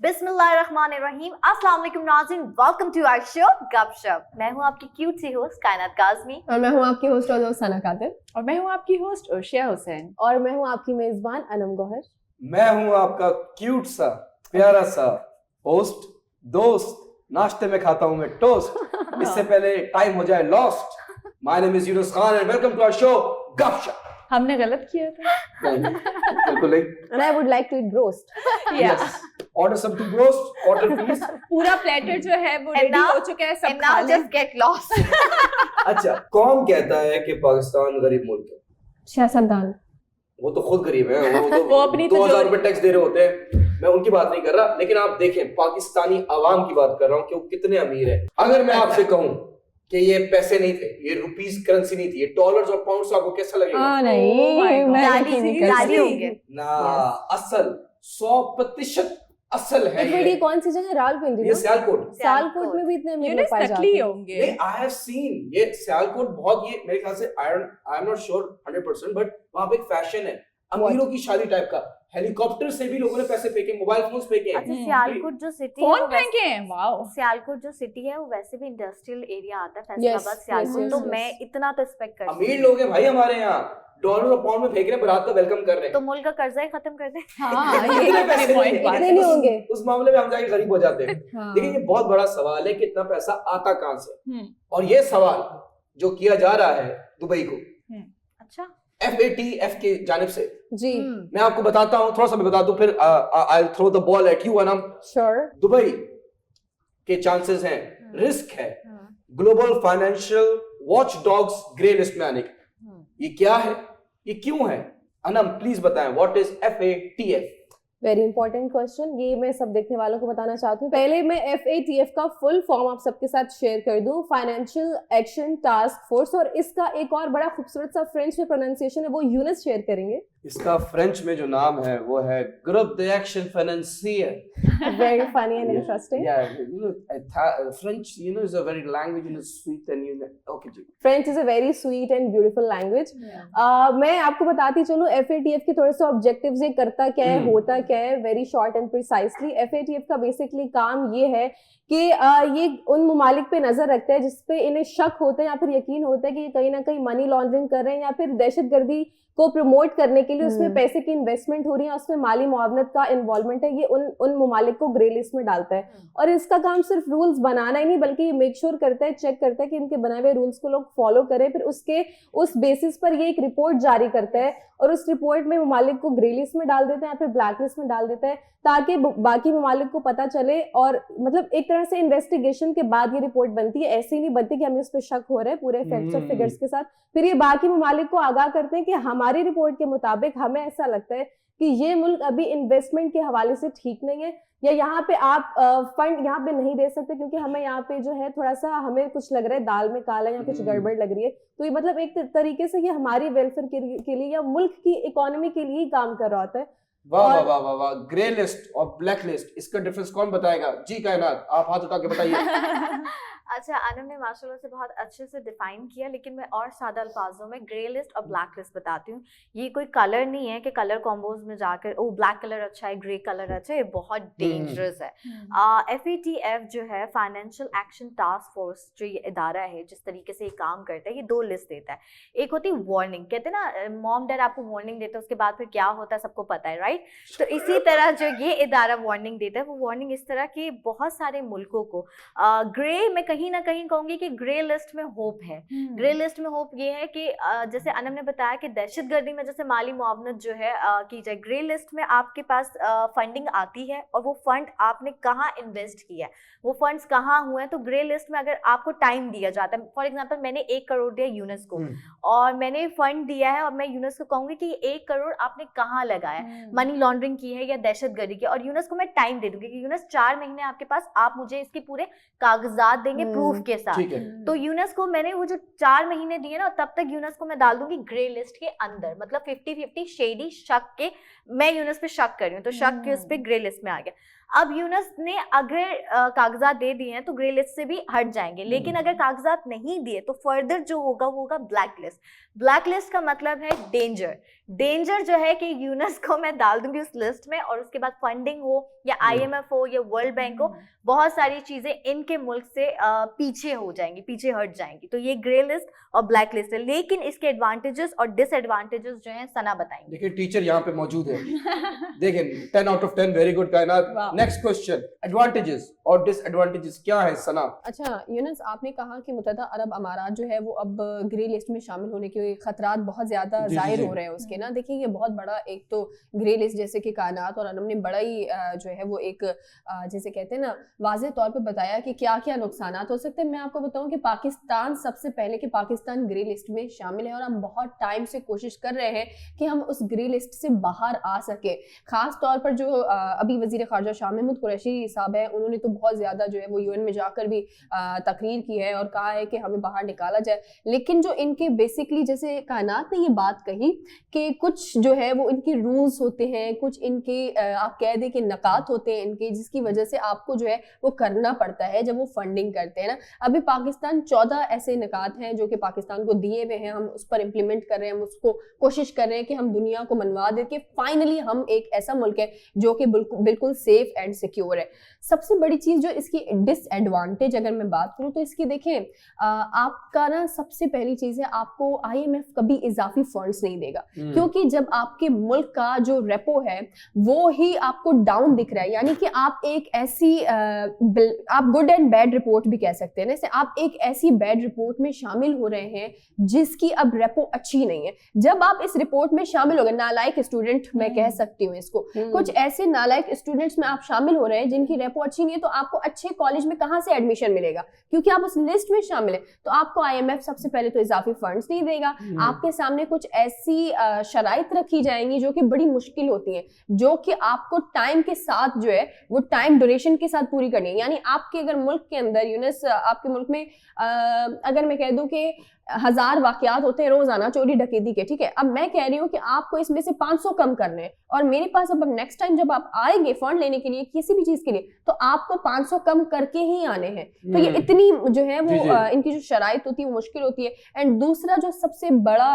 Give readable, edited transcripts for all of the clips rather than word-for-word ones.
बिस्मिल्लाहिर्रहमानिर्रहीम। अस्सलाम वालेकुम नाज़रीन, वेलकम टू आवर शो गपशप। मैं हूं आपकी क्यूट सी होस्ट कायनात काज़मी और मैं हूं आपकी होस्ट और दोस्त सना कादिर और मैं हूं आपकी होस्ट अर्शिया हुसैन और मैं हूं आपकी मेजबान अनम गौहर। मैं हूं आपका क्यूट सा प्यारा सा होस्ट दोस्त। नाश्ते में खाता हूं मैं टोस्ट, इससे पहले टाइम हो जाए lost. My name is Yunus Khan and welcome to our show Gapshap. हमने गलत किया था। बिल्कुल नहीं। And I would like to eat roast. Yes. Order something roast, order please. पूरा प्लेटर जो है वो रेडी हो चुका है, सब And खा now लें। just get lost। अच्छा, कौन कहता है कि पाकिस्तान गरीब मुल्क है? सियासतदान। वो तो खुद गरीब है, वो तो वो अपनी 2000 रुपए टैक्स दे रहे होते हैं। मैं उनकी बात नहीं कर रहा, लेकिन आप देखें पाकिस्तानी अवाम की बात कर रहा हूँ कि वो कितने अमीर है। अगर मैं आपसे कहूँ कि ये पैसे नहीं थे, ये रुपीस करेंसी नहीं थी, ये डॉलर्स और पाउंड्स, आपको कैसा लगेगा? नहीं, मैं जाली यकीन नहीं कर जाली सकती। होंगे। ना, असल 100% असल है एक मिनट, ये कौन सी जगह? रावलपिंडी ये ना? सियालकोट। सियालकोट में भी इतने अमीर लोग यूनुस पाए जाते नकली हैं। होंगे। नहीं, आई हैव सीन ये सियालकोट बहुत, ये मेरे ख्याल से I am not sure 100%, but वहां पे एक फैशन है अमीरों की शादी टाइप का। हेलीकॉप्टर से भी लोगों ने पैसे फेंके, मोबाइल फोन्स फेंके। अच्छा, सियालकोट जो सिटी है कौन वो फेंके हैं? वाओ। सियालकोट जो सिटी है वो वैसे भी इंडस्ट्रियल एरिया आता है, Yes, फैसलाबाद सियालकोट। yes, तो yes, मैं yes. इतना तो एक्सपेक्ट कर अमीर लोग हैं भाई हमारे यहाँ, डॉलर और पाउंड में फेंक रहे हैं, बारात का वेलकम कर रहे तो हैं। मुल्क का कर्जा ही खत्म कर दे। हाँ, इतने ये पैसे अपने पॉइंट नहीं बात इतने है। नहीं होंगे। उस मामले में हम जाके गरीब हो जाते हैं। हाँ। देखिए, ये बहुत बड़ा सवाल है कि इतना पैसा आता कहां से, हम्म, और ये सवाल जो किया जा रहा है दुबई को अच्छा, FATF की जानिब से। जी, मैं आपको बताता हूँ, थोड़ा सा मैं बता दूं, फिर I will throw the ball at you Anam. Sure. Dubai के चांसेस हैं, रिस्क है global financial watchdogs grey list में आने के। ये क्या है, ये क्यों है? अनम प्लीज बताएं, what is FATF? Very important question. ये मैं सब देखने वालों को बताना चाहती हूँ। पहले मैं FATF का फुल फॉर्म आप सबके साथ शेयर कर दूं। फाइनेंशियल एक्शन टास्क फोर्स, और इसका एक और बड़ा खूबसूरत सा फ्रेंच में प्रोनाउंसिएशन है, वो यूनुस शेयर करेंगे। इसका फ्रेंच में जो नाम है वो है group the action financier. Very funny and interesting. Yeah, you know, French, you know, is a very language, you know, sweet and you know, okay जी। French is a very sweet and beautiful language. मैं आपको बताती चलूं FATF के थोड़े से objectives, ये करता क्या है, होता क्या है, very short and precisely. FATF का बेसिकली काम ये है कि ये उन ममालिक पे नजर रखता है जिसपे इन्हें शक होता है या फिर यकीन होता है कि ये कहीं ना कहीं मनी लॉन्ड्रिंग कर रहे हैं या फिर दहशतगर्दी को प्रमोट करने के लिए उसमें पैसे की इन्वेस्टमेंट हो रही है, उसमें माली मुआवनत का इन्वॉल्वमेंट है। ये उन ममालिक को ग्रे लिस्ट में डालता है, और इसका काम सिर्फ रूल्स बनाना ही नहीं, बल्कि ये मेक श्योर करता है, चेक करता है कि इनके बनाए हुए रूल्स को लोग फॉलो करें। फिर उस बेसिस पर ये एक रिपोर्ट जारी करता है, और उस रिपोर्ट में ममालिक को ग्रे लिस्ट में डाल देते हैं या फिर ब्लैक लिस्ट में डाल देता है, ताकि बाकी ममालिक को पता चले। और मतलब एक तरह से इन्वेस्टिगेशन के बाद ये रिपोर्ट बनती है, ऐसे ही नहीं बनती कि हमें उस पर शक हो रहा है, पूरे फैक्ट्स और फिगर्स के साथ। फिर ये बाकी ममालिक को आगाह करते हैं कि हमारी रिपोर्ट के मुताबिक हमें ऐसा लगता है कि ये मुल्क अभी इन्वेस्टमेंट के हवाले से ठीक नहीं है, या यहाँ पे आप फंड यहाँ पे नहीं दे सकते क्योंकि हमें यहाँ पे जो है थोड़ा सा हमें कुछ लग रहा है दाल में काला या कुछ गड़बड़ लग रही है। तो ये मतलब एक तरीके से ये हमारी वेलफेयर के लिए या मुल्क की इकोनॉमी के लिए ही काम कर रहा होता है। वाह वाह वाह वाह वाह। ग्रे लिस्ट और ब्लैक लिस्ट, इसका डिफरेंस कौन बताएगा? जी कायनात, आप हाथ उठा के बताइए। अच्छा, अनम ने माशाल्लाह से बहुत अच्छे से डिफाइन किया, लेकिन मैं और सादा अल्फाजों में ग्रे लिस्ट और ब्लैक लिस्ट बताती हूँ। ये कोई कलर नहीं है कि कलर कॉम्बोज में जाकर ओ ब्लैक कलर अच्छा है, ग्रे कलर अच्छा है। ये बहुत डेंजरस है। FATF जो है फाइनेंशियल एक्शन टास्क फोर्स, जो ये इदारा है जिस तरीके से ये काम करता है, ये दो लिस्ट देता है। एक होती है वार्निंग, कहते हैं ना मॉम डैड आपको वार्निंग देते हैं, उसके बाद फिर क्या होता है सबको पता है, राइट? तो इसी तरह जो ये इदारा वार्निंग देता है, वो वार्निंग इस तरह की बहुत सारे मुल्कों को ग्रे में कहीं ना कहीं कहूंगी कि ग्रे लिस्ट में होप है। ग्रे लिस्ट में होप ये है कि जैसे अनम ने बताया कि दहशतगर्दी में जैसे माली मुआवनत जो है की जाए, ग्रे लिस्ट में आपके पास फंडिंग आती है और वो फंड आपने कहाँ इन्वेस्ट किया है, वो फंड्स कहाँ हुए हैं। तो ग्रे लिस्ट में अगर आपको टाइम दिया जाता है, फॉर एग्जांपल मैंने 1 करोड़ दिया यूनुस को और मैंने फंड दिया है, और मैं यूनुस को कहूंगी कि 1 करोड़ आपने कहाँ लगाया, मनी लॉन्ड्रिंग की है या दहशतगर्दी की, और यूनुस को मैं टाइम दे दूंगी कि यूनुस 4 महीने आपके पास, आप मुझे इसके पूरे कागजात देंगे प्रूफ के साथ। तो यूनुस को मैंने वो जो 4 महीने दिए ना, तब तक यूनुस को मैं डाल दूंगी ग्रे लिस्ट के अंदर, मतलब 50-50 शेडी शक के, मैं यूनुस पे शक कर रही हूँ तो शक के उस पे ग्रे लिस्ट में आ गया। अब यूनस ने अगर कागजात दे दिए हैं तो ग्रे लिस्ट से भी हट जाएंगे, लेकिन अगर कागजात नहीं दिए तो फर्दर जो होगा वो होगा ब्लैक लिस्ट। ब्लैक लिस्ट का मतलब है डेंजर। डेंजर जो है कि यूनस को मैं डाल दूंगी उस लिस्ट में, और उसके बाद फंडिंग हो या IMF हो या वर्ल्ड बैंक हो, बहुत सारी चीजें इनके मुल्क से पीछे हो जाएंगी, पीछे हट जाएंगी। तो ये ग्रे लिस्ट और ब्लैक लिस्ट है, लेकिन इसके एडवांटेजेस और डिसएडवांटेजेस जो हैं सना बताएंगे। देखिए टीचर यहाँ पे मौजूद है, देखें 10 out of 10 वेरी गुड कायनात। Wow. नेक्स्ट क्वेश्चन, एडवांटेजेस और डिसएडवांटेजेस क्या है सना? अच्छा यूनुस, आपने कहा कि मुत्तहदा अरब अमारात जो है वो अब ग्रे लिस्ट में शामिल होने के खतरात बहुत ज्यादा जी, जाहिर जी। हो रहे हैं उसके ना। देखिए ये बहुत बड़ा एक तो ग्रे लिस्ट जैसे कि कायनात और अनम ने बड़ा ही जो है वो एक जैसे कहते हैं ना वाज़ेह तौर पे बताया कि क्या क्या नुकसानात हो सकते हैं। मैं आपको बताऊं कि पाकिस्तान सबसे पहले कि पाकिस्तान ग्रे लिस्ट में शामिल है और हम बहुत टाइम से कोशिश कर रहे हैं कि हम उस ग्रे लिस्ट से बाहर आ सके। खास तौर पर जो अभी वजीर खारजा शाह महमूद कुरैशी साहब है, उन्होंने तो बहुत ज्यादा जो है वो UN में जाकर भी तकरीर की है और कहा है कि हमें बाहर निकाला जाए। लेकिन जो इनके बेसिकली जैसे कायनात ने ये बात कही कि कुछ जो है वो इनके रूल्स होते हैं, कुछ इनके आप कह दें कि नकात होते हैं इनके, जिसकी वजह से आपको जो है वो करना पड़ता है जब वो फंडिंग करते हैं ना। अभी पाकिस्तान 14 ऐसे नकात हैं जो कि पाकिस्तान को दिए हुए हैं, हम उस पर इम्प्लीमेंट कर रहे हैं, हम उसको कोशिश कर रहे हैं कि हम दुनिया को मनवा दें कि फाइनली हम एक ऐसा मुल्क है जो कि बिल्कुल सेफ एंड सिक्योर है। सबसे बड़ी चीज जो इसकी डिसएडवांटेज अगर मैं बात करूं तो इसकी देखें आपका ना सबसे पहली चीज है आपको IMF कभी इजाफी फंड्स नहीं देगा, क्योंकि जब आपके मुल्क का जो रेपो है वो ही आपको डाउन दिख रहा है, यानी कि आप एक ऐसी आप गुड एंड बैड रिपोर्ट भी कह सकते हैं, जैसे आप एक ऐसी बैड रिपोर्ट में शामिल हो रहे हैं जिसकी अब रेपो अच्छी नहीं है। जब आप इस रिपोर्ट में शामिल हो गए, नालायक स्टूडेंट मैं कह सकती हूँ इसको, कुछ ऐसे नालायक स्टूडेंट्स में आप शामिल हो रहे हैं जिनकी रेपो अच्छी नहीं है, तो आपको अच्छे कॉलेज में कहाँ से एडमिशन मिलेगा, क्योंकि आप उस लिस्ट में शामिल है। तो आपको IMF सबसे पहले तो इजाफी फंड्स नहीं देगा, आपके सामने कुछ ऐसी शराइत रखी जाएंगी जो कि बड़ी मुश्किल होती हैं, जो कि आपको टाइम के साथ जो है वो टाइम ड्यूरेशन के साथ पूरी करनी है। यानी आपके अगर मुल्क के अंदर यूनुस आपके मुल्क में अगर मैं कह दूं कि 1000 वाकयात होते हैं रोजाना चोरी डकैती के, ठीक है, अब मैं कह रही हूँ कि आपको इसमें से 500 कम करने हैं, और मेरे पास अब नेक्स्ट टाइम जब आप आएंगे फंड लेने के लिए किसी भी चीज के लिए तो आपको 500 कम करके ही आने हैं। तो ये इतनी जो है वो इनकी जो शराइत होती है वो मुश्किल होती है। एंड दूसरा जो सबसे बड़ा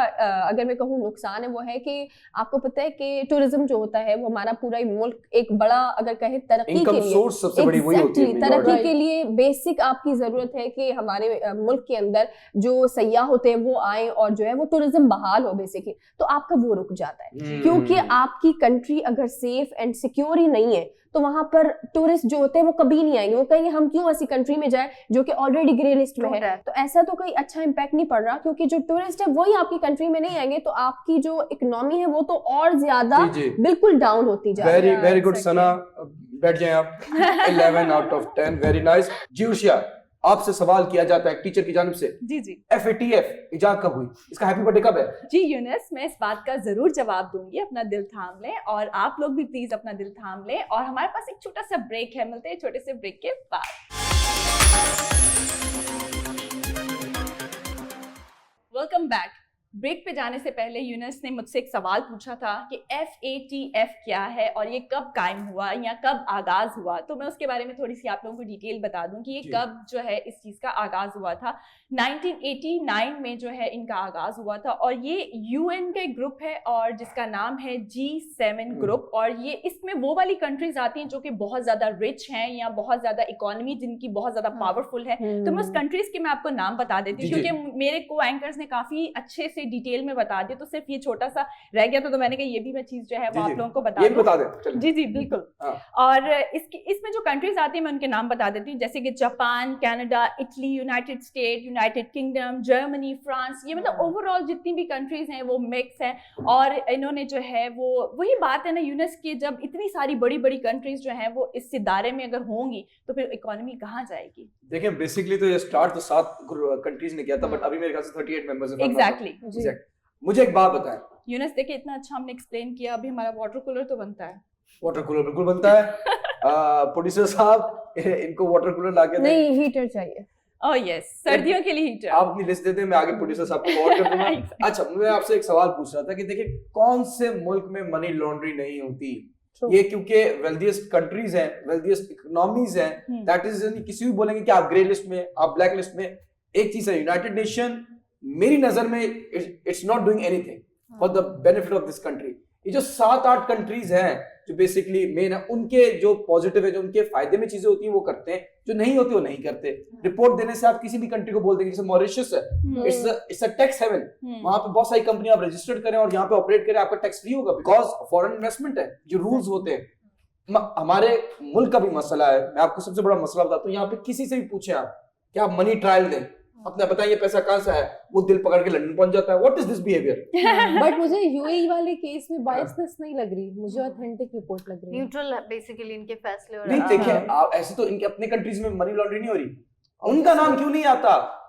अगर मैं कहूँ नुकसान है वो है कि आपको पता है कि टूरिज्म जो होता है वो हमारा पूरा मुल्क एक बड़ा अगर कहे तरक्की के लिए सबसे बड़ी वही होती है, तरक्की के लिए बेसिक आपकी जरूरत है कि हमारे मुल्क के अंदर जो सयाह होते हैं वो आए और जो है वो टूरिज्म बहाल हो बेसिकली, तो आपका वो रुक जाता है, क्योंकि आपकी कंट्री अगर सेफ एंड सिक्योर ही नहीं है तो वहां पर टूरिस्ट जो होते हैं वो कभी नहीं आएंगे, वो कहेंगे हम क्यों ऐसी कंट्री में जाए जो कि ऑलरेडी ग्रे लिस्ट में है। तो ऐसा तो कोई अच्छा इंपैक्ट नहीं पड़ रहा, क्योंकि जो टूरिस्ट है वही आपकी कंट्री में नहीं आएंगे, तो आपकी जो इकोनॉमी है वो तो और ज्यादा बिल्कुल डाउन होती जा रही है। वेरी गुड सना, बैठ जाएं आप। 11 out of 10 वेरी नाइस। जी उर्शिया, आपसे सवाल किया जाता है टीचर की जानिब से, जी जी FATF इजाद कब हुई, इसका हैप्पी बर्थडे कब है? जी यूनुस, मैं इस बात का जरूर जवाब दूंगी, अपना दिल थाम लें और आप लोग भी प्लीज अपना दिल थाम लें। और हमारे पास एक छोटा सा ब्रेक है, मिलते हैं छोटे से ब्रेक के बाद। Welcome back. ब्रेक पे जाने से पहले यूनुस ने मुझसे एक सवाल पूछा था कि FATF क्या है और ये कब कायम हुआ या कब आगाज हुआ, तो मैं उसके बारे में थोड़ी सी आप लोगों को डिटेल बता दूं कि ये कब जो है इस चीज का आगाज हुआ था। 1989 में जो है इनका आगाज हुआ था, और ये UN का एक ग्रुप है और जिसका नाम है G7 ग्रुप, और ये इसमें वो वाली कंट्रीज आती हैं जो कि बहुत ज्यादा रिच हैं या बहुत ज्यादा इकोनॉमी जिनकी बहुत ज्यादा पावरफुल है। तो मैं उस कंट्रीज के मैं आपको नाम बता देती हूँ, क्योंकि मेरे को एंकर्स ने काफी अच्छे से डिटेल में बता दिया, तो सिर्फ ये छोटा सा रह गया तो मैंने कहा ये भी मैं चीज जो है वो आप लोगों को बता दूं। जी जी बिल्कुल। और इसमें जो कंट्रीज आती हैं मैं उनके नाम बता देती हूँ, जैसे कि Japan, Canada, Italy, United state, United kingdom, Germany, France, ये मतलब ओवरऑल जितनी भी कंट्रीज हैं वो मिक्स हैं। और इन्होंने जो है वो वही बात है ना यूनुस की, जब इतनी सारी बड़ी बड़ी कंट्रीज जो हैं वो इस दायरे में अगर होंगी तो फिर इकोनॉमी कहाँ जाएगी। देखिए बेसिकली तो ये स्टार्ट तो 7 कंट्रीज ने किया था, बट अभी मेरे ख्याल से 38 मेंबर्स हैं। एग्जैक्टली। मुझे एक बात बताएं यूनुस, देखिए इतना अच्छा हमने एक्सप्लेन किया, अभी हमारा वाटर कूलर तो बनता है। वाटर कूलर बिल्कुल बनता है। प्रोड्यूसर साहब इनको वाटर कूलर लाके दें। नहीं, हीटर चाहिए। ओह यस, सर्दियों के लिए हीटर। आप अपनी लिस्ट दे दें, मैं आगे प्रोड्यूसर साहब को कॉल कर दूंगा। अच्छा, मैं आपसे एक सवाल पूछ रहा था कि देखिए कौन से मुल्क में मनी लॉन्ड्रिंग नहीं होती, ये क्योंकि वेल्दिएस्ट कंट्रीज हैं, वेल्दिएस्ट इकोनॉमीज हैं, दैट इज किसी भी बोलेंगे कि आप ग्रे लिस्ट में, आप ब्लैक लिस्ट में, एक चीज है, यूनाइटेड नेशन मेरी नजर में it's not doing anything for the benefit of this country. ये जो 7-8 कंट्रीज हैं जो बेसिकली मेन है, उनके जो पॉजिटिव है, जो उनके फायदे में चीजें होती हैं वो करते हैं, जो नहीं होती वो नहीं करते। रिपोर्ट देने से आप किसी भी कंट्री को बोल देंगे, जैसे मॉरिशस है, इट्स अ टैक्स हेवन, वहां पे बहुत सारी कंपनी आप रजिस्टर्ड करें और यहाँ पे ऑपरेट करें, आपका टैक्स फ्री होगा, बिकॉज फॉरेन इन्वेस्टमेंट है, जो रूल्स होते हैं। हमारे मुल्क का भी मसला है, मैं आपको सबसे बड़ा मसला बताता हूँ, यहाँ पे किसी से भी पूछे आप कि आप मनी ट्रायल दें, अपना बताइए पैसा कहाँ से है, वो दिल पकड़ के लंदन पहुंच जाता है। What is this behaviour? But मुझे यूएई वाले केस में बायसनेस नहीं लग रही, मुझे ऑथेंटिक रिपोर्ट लग रही है। न्यूट्रल बेसिकली इनके फैसले। और नहीं देखिए, ऐसे तो इनके अपने कंट्रीज में मनी लॉन्ड्रिंग नहीं हो रही, उनका नाम क्यों नहीं आता?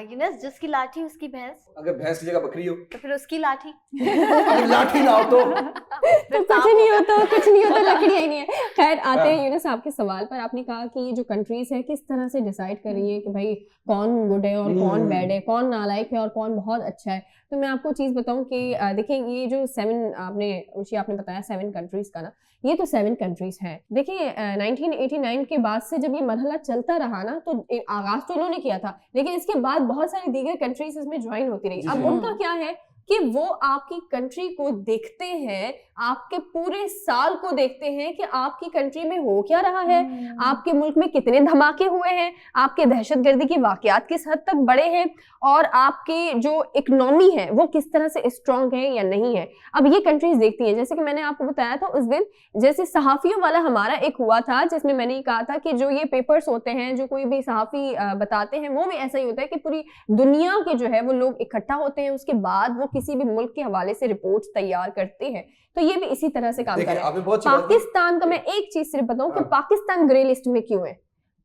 यूनस, जिसकी लाठी उसकी भैंस, अगर भैंस की जगह बकरी हो तो फिर उसकी लाठी। अगर लाठी ना हो तो कुछ नहीं होता, लकड़ियाँ ही नहीं है। खैर आते हैं यूनस आपके सवाल पर। आपने कहा कि ये जो कंट्रीज है किस तरह से डिसाइड कर रही है कि भाई कौन गुड है और कौन बैड है, कौन नालायक है और कौन बहुत अच्छा है। तो मैं आपको चीज बताऊं कि देखिए ये जो 7 आपने बताया 7 कंट्रीज का ना, ये तो 7 कंट्रीज हैं। देखिए 1989 के बाद से जब ये मरहला चलता रहा ना, तो आगाज तो उन्होंने किया था, लेकिन इसके बाद बहुत सारी दीगर कंट्रीज इसमें ज्वाइन होती रही। अब उनका क्या है कि वो आपकी कंट्री को देखते हैं, आपके पूरे साल को देखते हैं कि आपकी कंट्री में हो क्या रहा है, आपके मुल्क में कितने धमाके हुए हैं, आपके दहशतगर्दी के वाकयात किस हद तक बड़े हैं, और आपकी जो इकोनॉमी है वो किस तरह से स्ट्रांग है या नहीं है। अब ये कंट्रीज देखती हैं। जैसे कि मैंने आपको बताया था उस दिन, जैसे सहाफियों वाला हमारा एक हुआ था, जिसमें मैंने ये कहा था कि जो ये पेपर्स होते हैं, जो कोई भी सहाफी बताते हैं, वो भी ऐसा ही होता है कि पूरी दुनिया के जो है वो लोग इकट्ठा होते हैं, उसके बाद वो किसी भी मुल्क के हवाले से रिपोर्ट्स तैयार करते हैं। तो ये भी इसी तरह से काम कर रहे हैं। पाकिस्तान का मैं एक चीज सिर्फ बताऊं कि पाकिस्तान ग्रे लिस्ट में क्यों है।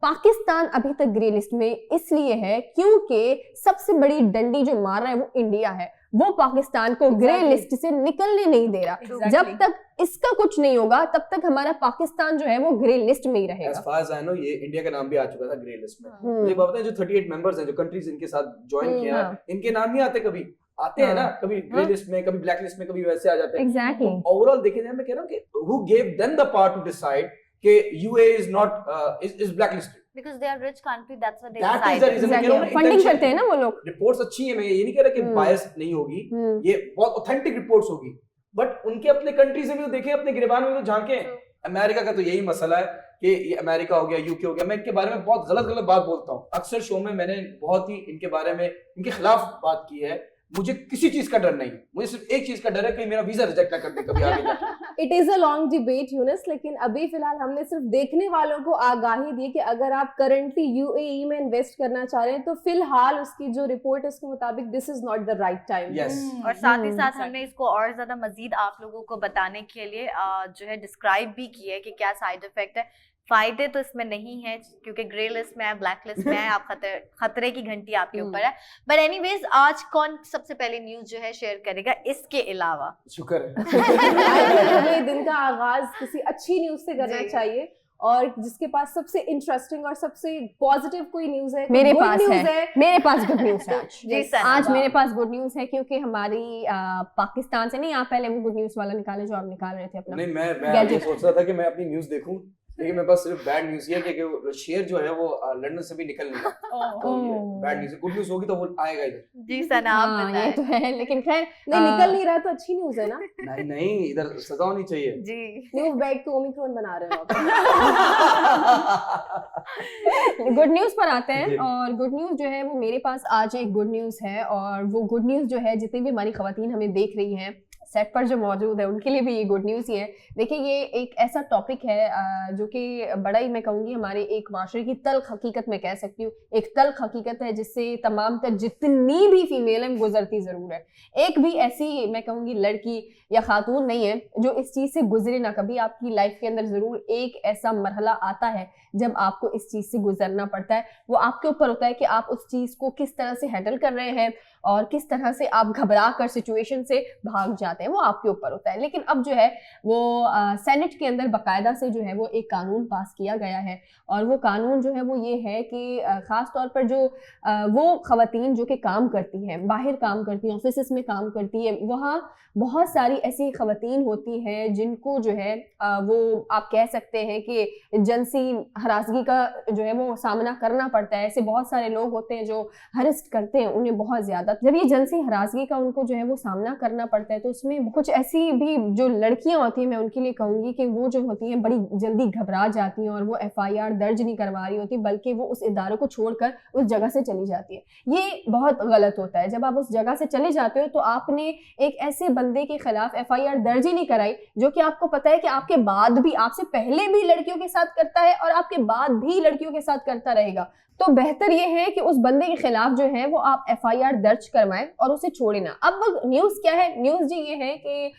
पाकिस्तान अभी तक ग्रे लिस्ट में इसलिए है क्योंकि सबसे बड़ी डंडी जो मार रहा है वो इंडिया है, वो पाकिस्तान को ग्रे लिस्ट से निकलने नहीं दे रहा। जब तक इसका कुछ नहीं होगा तब तक हमारा पाकिस्तान जो है वो ग्रे लिस्ट में ही रहेगा। As far as I know, ये इंडिया का नाम भी आ चुका था ग्रे लिस्ट में। मुझे पता है जो 38 मेंबर्स हैं, जो कंट्रीज इनके साथ ज्वाइन किया है, इनके नाम नहीं आते, कभी आते हैं ना, कभी ग्रे लिस्ट में, कभी ब्लैक लिस्ट में, कभी वैसे आ जाते हैं। एग्जैक्टली। ओवरऑल देखे जाए, मैं कह रहा हूँ कि who gave them the power to decide कि UAE is not is blacklisted? Because they are rich country, that's what they That is decide. the reason मैं कह रहा हूँ ना, फंडिंग करते हैं ना वो लोग। रिपोर्ट्स अच्छी है, मैं ये नहीं कह रहा कि बायस नहीं होगी, ये बहुत ऑथेंटिक रिपोर्ट्स होगी, बट उनके अपने कंट्री से भी तो देखें, अपने गिरबान में तो झांके। अमेरिका का तो यही मसला है कि ये अमेरिका हो गया, यूके हो गया, मैं इनके बारे में बहुत गलत बात बोलता हूँ अक्सर शो में। मैंने बहुत ही इनके बारे में, इनके खिलाफ बात की है। मुझे किसी चीज का डर नहीं, मुझे सिर्फ एक चीज का डर है कि मेरा वीजा रिजेक्ट ना कर दे कभी आगे जाके। It is a long debate Yunus, लेकिन अभी फिलहाल हमने सिर्फ देखने वालों को आगाही दी कि अगर आप करंटली यूएई में इन्वेस्ट करना चाह रहे हैं तो फिलहाल उसकी जो रिपोर्ट है उसके मुताबिक this is not the right time. और साथ ही साथ हमने इसको और ज्यादा मजीद आप लोगों को बताने के लिए जो है डिस्क्राइब भी किया है कि क्या साइड इफेक्ट है। फायदे तो इसमें नहीं है क्योंकि ग्रे लिस्ट में है, ब्लैक लिस्ट में है, आप खतरे की घंटी आपके ऊपर है। बट एनीवेज, आज कौन सबसे पहले न्यूज जो है शेयर करेगा इसके अलावा? शुक्र है हमें दिन का आगाज किसी अच्छी न्यूज से करना चाहिए, और जिसके पास सबसे इंटरेस्टिंग और सबसे पॉजिटिव कोई न्यूज है। मेरे पास गुड न्यूज है जी सर, आज मेरे पास गुड न्यूज है, क्योंकि हमारी पाकिस्तान से नहीं, आप पहले वो गुड न्यूज वाला निकाले जो आप निकाल रहे थे अपना। नहीं, मैं ये सोच रहा था कि मैं अपनी न्यूज देखूं, लेकिन मेरे पास सिर्फ बैड न्यूज ये है कि शेयर जो है वो लंदन से भी निकल नहीं रहा। तो ये बैड न्यूज है। गुड न्यूज होगी तो वो आएगा इधर। जी सना, आप बताएं। ये तो है, लेकिन खैर नहीं निकल नहीं रहा तो अच्छी न्यूज है ना। नहीं, इधर सजा होनी चाहिए जी। न्यूज बैठ के ओमिक्रॉन बना रहे हो गुड न्यूज पर आते हैं, और गुड न्यूज जो है वो मेरे पास आज एक गुड न्यूज है, और वो गुड न्यूज जो है जितनी भी हमारी खवातीन हमें देख रही हैं सेट पर जो मौजूद है उनके लिए भी ये गुड न्यूज़ ही है। देखिए ये एक ऐसा टॉपिक है जो कि बड़ा ही, मैं कहूँगी, हमारे एक माशरे की तल्ख हकीकत में कह सकती हूँ, एक तल्ख हकीकत है जिससे तमाम तर जितनी भी फीमेल हैं गुजरती ज़रूर है। एक भी ऐसी, मैं कहूँगी, लड़की या खातून नहीं है जो इस चीज़ से गुजरे ना। कभी आपकी लाइफ के अंदर ज़रूर एक ऐसा मरहला आता है जब आपको इस चीज़ से गुजरना पड़ता है। वो आपके ऊपर होता है कि आप उस चीज़ को किस तरह से हैंडल कर रहे हैं और किस तरह से आप घबरा कर सिचुएशन से भाग जाते जाते हैं वो आपके ऊपर होता है। लेकिन अब जो है वो सेनेट के अंदर बाकायदा से जो है वो एक कानून पास किया गया है, और वो कानून जो है वो ये है कि ख़ास तौर पर जो वो ख़वातीन जो कि काम करती हैं, बाहर काम करती हैं, ऑफिस में काम करती है, वहाँ बहुत सारी ऐसी ख़वातीन होती हैं जिनको जो है वो आप कह सकते हैं कि जिनसी हरासगी का जो है वो सामना करना पड़ता है। ऐसे बहुत सारे लोग होते हैं जो हरेस्ट करते हैं उन्हें बहुत ज़्यादा। जब ये जिनसी हरासगी का उनको जो है वो सामना करना पड़ता है तो उसमें कुछ ऐसी भी जो लड़कियां होती हैं, मैं उनके लिए कहूँगी कि वो जो होती हैं बड़ी जल्दी घबरा जाती हैं और वो FIR दर्ज नहीं करवा रही होती, बल्कि वो उस इदारे को छोड़कर उस जगह से चली जाती है। ये बहुत गलत होता है। जब आप उस जगह से चले जाते हो तो आपने एक ऐसे बंदे के खिलाफ FIR दर्ज ही नहीं कराई जो कि आपको पता है कि आपके बाद भी, आपसे पहले भी लड़कियों के साथ करता है और आपके बाद भी लड़कियों के साथ करता रहेगा। तो बेहतर ये है कि उस बंदे के खिलाफ जो है वो आप FIR दर्ज करवाएं और उसे छोड़े ना। अब न्यूज़ क्या है? न्यूज़ जी ये है कि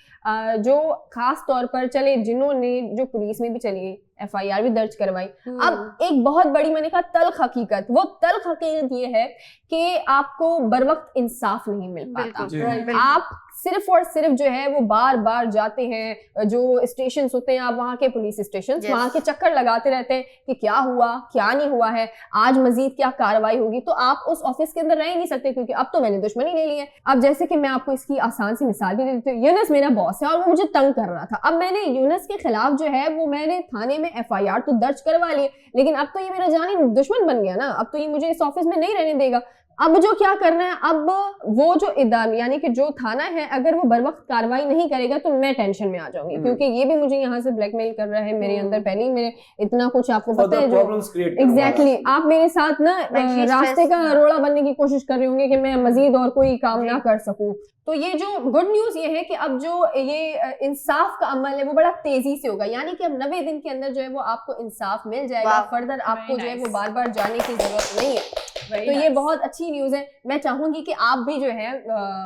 जो खास तौर पर चले जिन्होंने जो पुलिस में भी चली FIR भी दर्ज करवाई। अब एक बहुत बड़ी, मैंने कहा तल्ख हकीकत, वो तल्ख हकीकत ये है कि आपको बर वक्त इंसाफ नहीं मिल पाता। आप सिर्फ और सिर्फ जो है वो बार बार जाते हैं, जो स्टेशन होते हैं आप वहाँ के पुलिस स्टेशन, वहाँ के चक्कर लगाते रहते हैं कि क्या हुआ क्या नहीं हुआ है, आज मजीद क्या कार्रवाई होगी। तो आप उस ऑफिस के अंदर रह नहीं सकते क्योंकि अब तो मैंने दुश्मनी ले ली है। अब जैसे कि मैं आपको इसकी आसान सी मिसाल भी दे देती हूँ। यूनुस मेरा बॉस है और वो मुझे तंग कर रहा था। अब मैंने यूनुस के खिलाफ जो है वो मैंने थाने में FIR तो दर्ज करवा ली, लेकिन अब तो ये मेरा जानी दुश्मन बन गया ना, अब तो ये मुझे इस ऑफिस में नहीं रहने देगा। अब जो क्या करना है, अब वो जो इदारा यानी कि जो थाना है अगर वो बर वक्त कार्रवाई नहीं करेगा तो मैं टेंशन में आ जाऊंगी, क्योंकि ये भी मुझे यहाँ से ब्लैकमेल कर रहा है। मेरे अंदर पहले ही मेरे इतना कुछ आपको पता है जो एग्जैक्टली आप मेरे साथ ना रास्ते का रोड़ा बनने की कोशिश कर रहे होंगे कि मैं मजीद और कोई काम ना कर सकूं। तो ये जो गुड न्यूज ये है कि अब जो ये इंसाफ का अमल है वो बड़ा तेजी से होगा, यानी कि अब 90 दिन के अंदर जो है वो आपको इंसाफ मिल जाएगा। फर्दर आपको जो है वो बार बार जाने की जरूरत नहीं है। तो ये बहुत अच्छी न्यूज है। मैं चाहूंगी कि आप भी जो है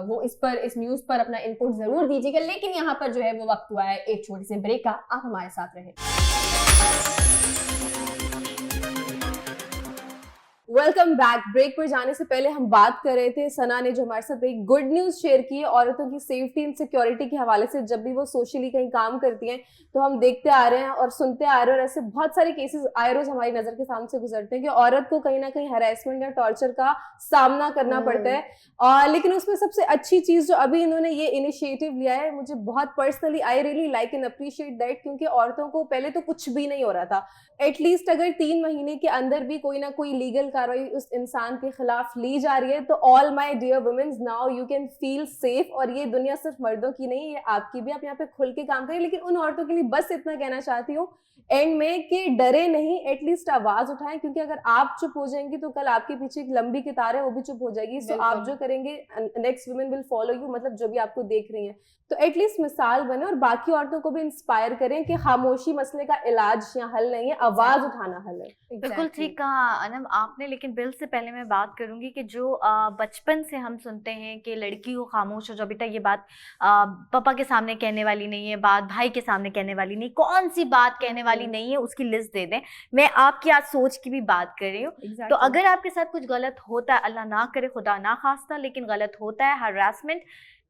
वो इस न्यूज पर अपना इनपुट जरूर दीजिएगा। लेकिन यहाँ पर जो है वो वक्त हुआ है एक छोटे से ब्रेक का। आप हमारे साथ रहे। Welcome back. ब्रेक पर जाने से पहले हम बात कर रहे थे, सना ने जो हमारे साथ एक गुड न्यूज शेयर की है औरतों की सेफ्टी एंड सिक्योरिटी के हवाले से। जब भी वो सोशली कहीं काम करती हैं तो हम देखते आ रहे हैं और सुनते आ रहे हैं, और ऐसे बहुत सारे केसेस आए रोज हमारी नजर के सामने से गुजरते हैं कि औरत को कहीं ना कहीं हैरेसमेंट या टॉर्चर का सामना करना पड़ता है। और लेकिन उसमें सबसे अच्छी चीज जो अभी इन्होंने ये इनिशिएटिव लिया है, मुझे बहुत personally I really like and appreciate that, क्योंकि औरतों को पहले तो कुछ भी नहीं हो रहा था। एटलीस्ट अगर 3 महीने के अंदर भी कोई ना कोई लीगल कार्रवाई उस इंसान के खिलाफ ली जा रही है तो all my dear womens, now you can feel safe. और ये दुनिया सिर्फ मर्दों की नहीं, ये आपकी भी। आप यहाँ पे खुल के काम करें। लेकिन उन औरतों के लिए बस इतना कहना चाहती हूँ एंड में कि डरे नहीं, एटलीस्ट आवाज उठाएं, क्योंकि अगर आप चुप हो जाएंगी तो कल आपके पीछे एक लंबी कतार है, वो भी चुप हो जाएगी। सो आप जो करेंगे next women will follow you, मतलब जो भी आपको देख रही हैं। तो एटलीस्ट मिसाल बने और बाकी औरतों को भी इंस्पायर करें कि खामोशी मसले का इलाज या हल नहीं है, आवाज उठाना हल है। बिल्कुल ठीक कहा अनम आपने। लेकिन बिल से पहले मैं बात करूंगी कि जो बचपन से हम सुनते हैं कि लड़की को खामोश हो जाओ, बेटा ये बात पापा के सामने कहने वाली नहीं है, बात भाई के सामने कहने वाली नहीं, कौन सी बात कहने वाली नहीं है उसकी लिस्ट दे दें। मैं आपकी आज सोच की भी बात कर रही हूँ। तो अगर आपके साथ कुछ गलत होता है, अल्लाह ना करे खुदा ना खास्ता, लेकिन गलत होता है,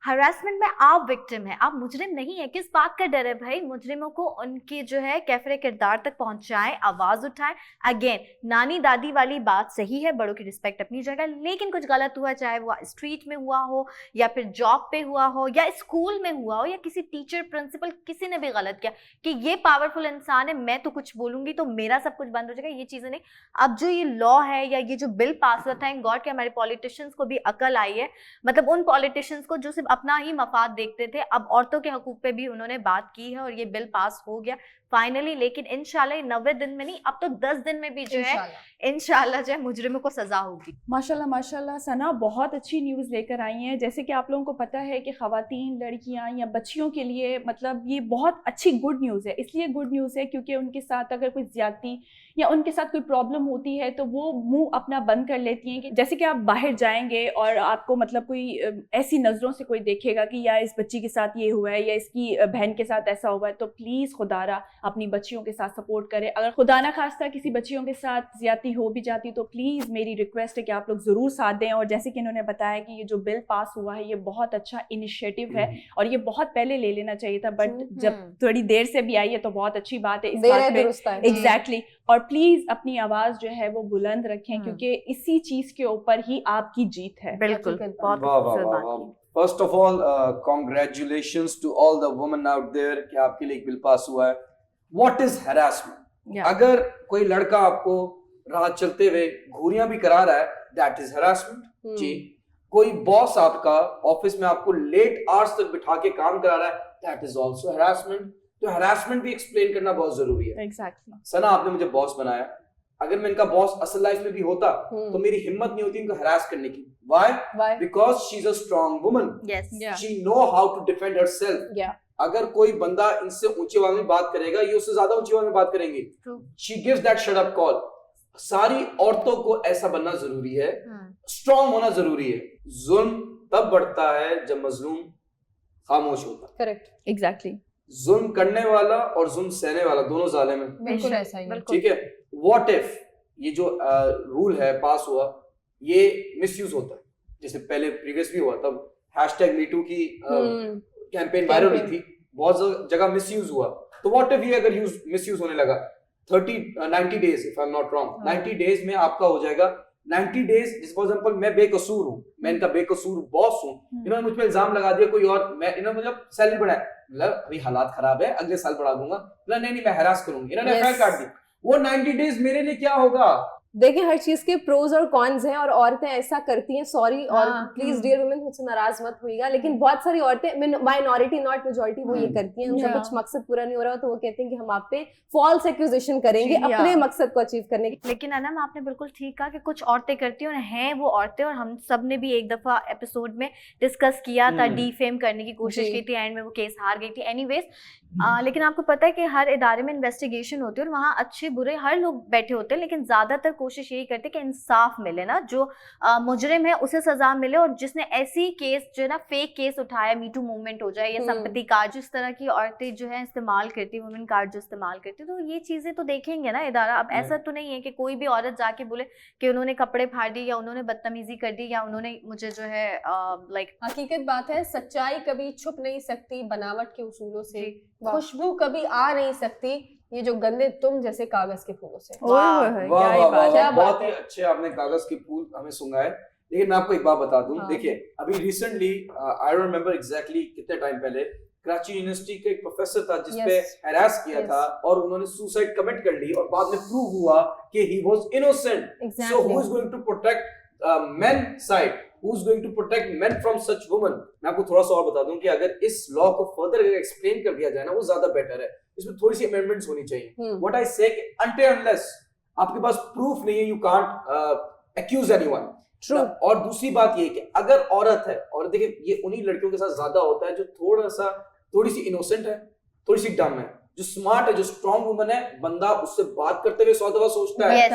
हरासमेंट में आप विक्टिम है, आप मुजरिम नहीं है, किस बात का डर है भाई? मुजरिमों को उनके जो है कैफरे किरदार तक पहुंचाएं, आवाज उठाएं। अगेन नानी दादी वाली बात सही है, बड़ों की रिस्पेक्ट अपनी जगह, लेकिन कुछ गलत हुआ, चाहे वो स्ट्रीट में हुआ हो या फिर जॉब पे हुआ हो या स्कूल में हुआ हो या किसी टीचर प्रिंसिपल किसी ने भी गलत किया कि ये पावरफुल इंसान है, मैं तो कुछ बोलूंगी तो मेरा सब कुछ बंद हो जाएगा, ये चीजें नहीं। अब जो ये लॉ है या ये जो बिल पास हुआ, थैंक गॉड कि हमारे पॉलिटिशियंस को भी अकल आई है। मतलब उन पॉलिटिशियंस को जो सिर्फ अपना ही मफाद देखते थे, अब औरतों के हकूक पे भी उन्होंने बात की है और ये बिल पास हो गया फाइनली। लेकिन इंशाल्लाह 90 दिन में नहीं, अब तो 10 दिन में भी जो है इंशाल्लाह जो है मुजरिमों को सजा होगी। माशाल्लाह माशाल्लाह सना बहुत अच्छी न्यूज़ लेकर आई हैं। जैसे कि आप लोगों को पता है कि ख़वातीन, लड़कियां या बच्चियों के लिए मतलब ये बहुत अच्छी गुड न्यूज़ है। इसलिए गुड न्यूज़ है क्योंकि उनके साथ अगर कोई ज्यादती या उनके साथ कोई प्रॉब्लम होती है तो वो मुंह अपना बंद कर लेती हैं। कि जैसे कि आप बाहर जाएंगे और आपको मतलब कोई ऐसी नज़रों से कोई देखेगा कि या इस बच्ची के साथ ये हुआ है या इसकी बहन के साथ ऐसा हुआ है, तो प्लीज़ खुदारा अपनी बच्चियों के साथ सपोर्ट करें। अगर खुदा ना खास्ता किसी बच्चियों के साथ ज्यादती हो भी जाती तो प्लीज़ मेरी रिक्वेस्ट है कि आप लोग ज़रूर साथ दें। और जैसे कि इन्होंने बताया कि ये जो बिल पास हुआ है ये बहुत अच्छा इनिशिएटिव है और ये बहुत पहले ले लेना चाहिए था, बट जब थोड़ी देर से भी आई है तो बहुत अच्छी बात है। इस बात पे एग्जैक्टली और प्लीज अपनी आवाज जो है वो बुलंद रखें क्योंकि इसी चीज के ऊपर ही आपकी जीत है। बिल्कुल, बहुत वाह वाह खूबसूरत वाह बात वाह। की। First of all congratulations to all the women out there कि आपके लिए एक बिल पास हुआ है। What is harassment? अगर कोई लड़का आपको राह चलते हुए घूरियां भी करा रहा है, दैट इज हैरासमेंट जी। कोई बॉस आपका ऑफिस में आपको लेट आवर्स तक बिठा के काम करा रहा है, दैट इज आल्सो हैरासमेंट। तो हैरासमेंट भी एक्सप्लेन करना बहुत जरूरी है। एग्जैक्टली। सना, आपने मुझे बॉस बनाया, अगर मैं इनका बॉस असल लाइफ में भी होता तो मेरी हिम्मत नहीं होती इनको हरास करने की। Why? Because she is a strong woman, she know how to defend herself. अगर कोई बंदा इनसे ऊंची आवाज में बात करेगा, ये उससे ज्यादा ऊंची आवाज में बात करेंगी। She gives that shut up call. सारी औरतों को ऐसा बनना जरूरी है, स्ट्रांग होना जरूरी है। जुल्म तब बढ़ता है जब मजलूम खामोश होता है। Correct, exactly. जुल्म करने वाला और जुल्म सहने वाला दोनों जालिम है। बिल्कुल ऐसा ही है। ठीक है। व्हाट इफ ये जो रूल है पास हुआ ये मिसयूज होता है, जैसे पहले प्रीवियस भी हुआ, तब #MeToo की कैंपेन वायरल हुई थी, बहुत जगह मिसयूज हुआ। तो व्हाट इफ ये अगर मिसयूज होने लगा 90 days if I am not wrong, 90 days में आपका हो जाएगा 90 डेज। फॉर एग्जांपल मैं बेकसूर हूँ, मैं इनका बेकसूर बॉस हूँ, इन्होंने मुझ पे इल्जाम लगा दिया कोई और, मैं इन्होंने मुझे सैलरी बढ़ाया, मतलब अभी हालात खराब है अगले साल बढ़ा दूंगा, नहीं मैं हरास करूंगी, इन्होंने एफआईआर काट दी। वो 90 डेज मेरे लिए क्या होगा? देखिए हर चीज के प्रोज और कॉन्स हैं, और औरतें ऐसा करती हैं, सॉरी और प्लीज डियर वुमेन मुझसे नाराज मत होइएगा, लेकिन बहुत सारी औरतें, माइनॉरिटी नॉट मेजॉरिटी, वो ये करती हैं। उनका कुछ मकसद पूरा नहीं हो रहा तो वो कहते हैं कि हम आप पे फॉल्स एक्यूजेशन करेंगे अपने मकसद को अचीव करने के। लेकिन अनम आपने बिल्कुल ठीक कहा कि कुछ औरतें करती हैं और हैं वो औरतें, और हम सब ने भी एक दफा एपिसोड में डिस्कस किया था, डीफेम करने की कोशिश की थी, एंड में वो केस हार गई थी। एनीवेज, लेकिन आपको पता है कि हर इदारे में इन्वेस्टिगेशन होती है और वहाँ अच्छे बुरे हर लोग बैठे होते हैं, लेकिन ज्यादातर कोशिश यही करते हैं कि इंसाफ मिले ना, जो मुजरिम है उसे सजा मिले, और जिसने ऐसी केस जो है ना फेक केस उठाया, मीटू मूवमेंट हो जाए या संपत्ति कार्ड, जिस तरह की औरतें जो है इस्तेमाल करती है, वुमेन कार्ड जो इस्तेमाल करती है, तो ये चीजें तो देखेंगे ना इदारा। अब ऐसा तो नहीं है कि कोई भी औरत जाके बोले कि उन्होंने कपड़े फाड़ दिए या उन्होंने बदतमीजी कर दी या उन्होंने मुझे जो है लाइक। हकीकत बात है, सच्चाई कभी छुप नहीं सकती बनावट के उसूलों से, खुशबू कभी आ नहीं सकती ये जो गंदे तुम जैसे कागज के फूलों से। बहुत ही अच्छे आपने कागज के फूल हमें सुंघाए। लेकिन मैं आपको एक बात बता दूं, देखिए अभी recently I don't remember exactly कितने टाइम पहले, कराची यूनिवर्सिटी के एक प्रोफेसर था जिसपे हैरास किया था और उन्होंने सुसाइड कमिट कर ली और बाद में प्रूव हुआ कि he was innocent. So who is going to protect men side, who is going to protect men from such women? मैं आपको थोड़ा सा और बता दूं कि अगर इस लॉ को फर्दर एक्सप्लेन कर दिया जाए ना, वो ज्यादा बेटर है, इसमें थोड़ी सी अमेंडमेंट्स होनी चाहिए। व्हाट आई से, until unless आपके पास प्रूफ नहीं है, you can't accuse anyone. True. और दूसरी बात ये कि अगर औरत है, और देखिए ये उन्हीं लड़कियों के साथ ज्यादा होता है जो थोड़ी सी इनोसेंट है, थोड़ी सी डम है। जो स्मार्ट है, जो स्ट्रॉन्ग वुमन है, बंदा उससे बात करते हुए 100 दफा सोचता है।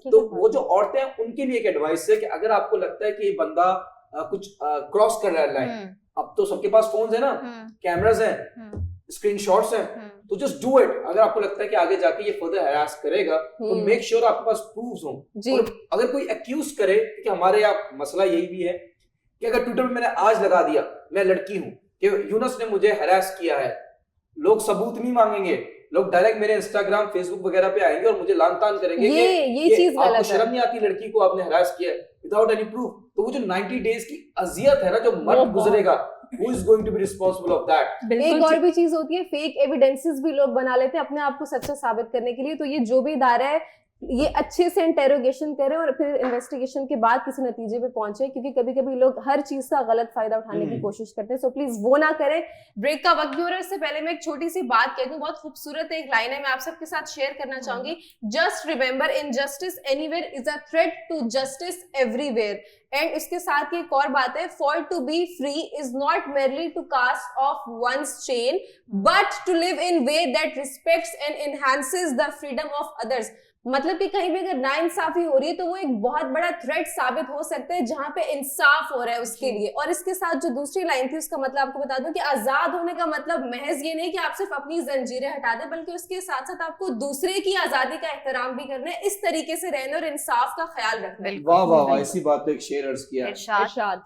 तो वो जो औरतें हैं उनके लिए एक एडवाइस है कि अगर आपको लगता है कि ये बंदा कुछ क्रॉस कर रहा है लाइन, अब तो सबके पास फोन्स है ना, कैमरास हैं, स्क्रीनशॉट्स हैं, तो जस्ट डू इट। अगर आपको लगता है कि आगे जाके ये फर्दर हरास करेगा तो मेक श्योर आपके पास प्रूफ्स हो। और अगर कोई एक्यूज करे कि हमारे यहाँ मसला यही भी है कि अगर ट्विटर पे मैंने आज लगा दिया मैं लड़की हूँ कि यूनस ने मुझे हरास किया है, लोग सबूत नहीं मांगेंगे, लोग डायरेक्ट मेरे इंस्टाग्राम फेसबुक वगैरह पे आएंगे और मुझे लानतान करेंगे ये चीज आपको शर्म नहीं आती, लड़की को आपने हरास किया विदाउट एनी प्रूफ। तो वो जो 90 डेज की अजियत है ना, जो मर्द गुजरेगा, who is going to be responsible of that? एक और भी चीज होती है, फेक एविडेंसेस भी लोग बना लेते हैं अपने आप को सच्चा साबित करने के लिए। तो ये जो भी इदारा है ये अच्छे से इंटेरोगेशन करें और फिर इन्वेस्टिगेशन के बाद किसी नतीजे पे पहुंचे, क्योंकि कभी कभी लोग हर चीज का गलत फायदा उठाने की कोशिश करते हैं। सो प्लीज वो ना करें। ब्रेक का वक्त भी हो रहा है, इससे पहले मैं एक छोटी सी बात कह दूं, बहुत खूबसूरत एक लाइन है, मैं आप सबके साथ शेयर करना चाहूंगी। Just remember, injustice anywhere is a threat to justice everywhere. And इसके साथ ही एक और बात है, for to be free is not merely to cast off one's chain but to live in way that respects and enhances the freedom of others. मतलब कि कहीं भी अगर नाइंसाफी हो रही है तो वो एक बहुत बड़ा थ्रेट साबित हो सकता है जहां पे इंसाफ हो रहा है उसके लिए। और इसके साथ जो दूसरी लाइन थी उसका मतलब आपको बता दूं कि आजाद होने का मतलब महज ये नहीं कि आप सिर्फ अपनी जंजीरें हटा दें, बल्कि उसके साथ साथ आपको दूसरे की आजादी का एहतराम भी करना है, इस तरीके से रहना और इंसाफ का ख्याल रखना है। वाह वाह वाह, इसी बात पे एक शेर अर्ज किया है। इरशाद।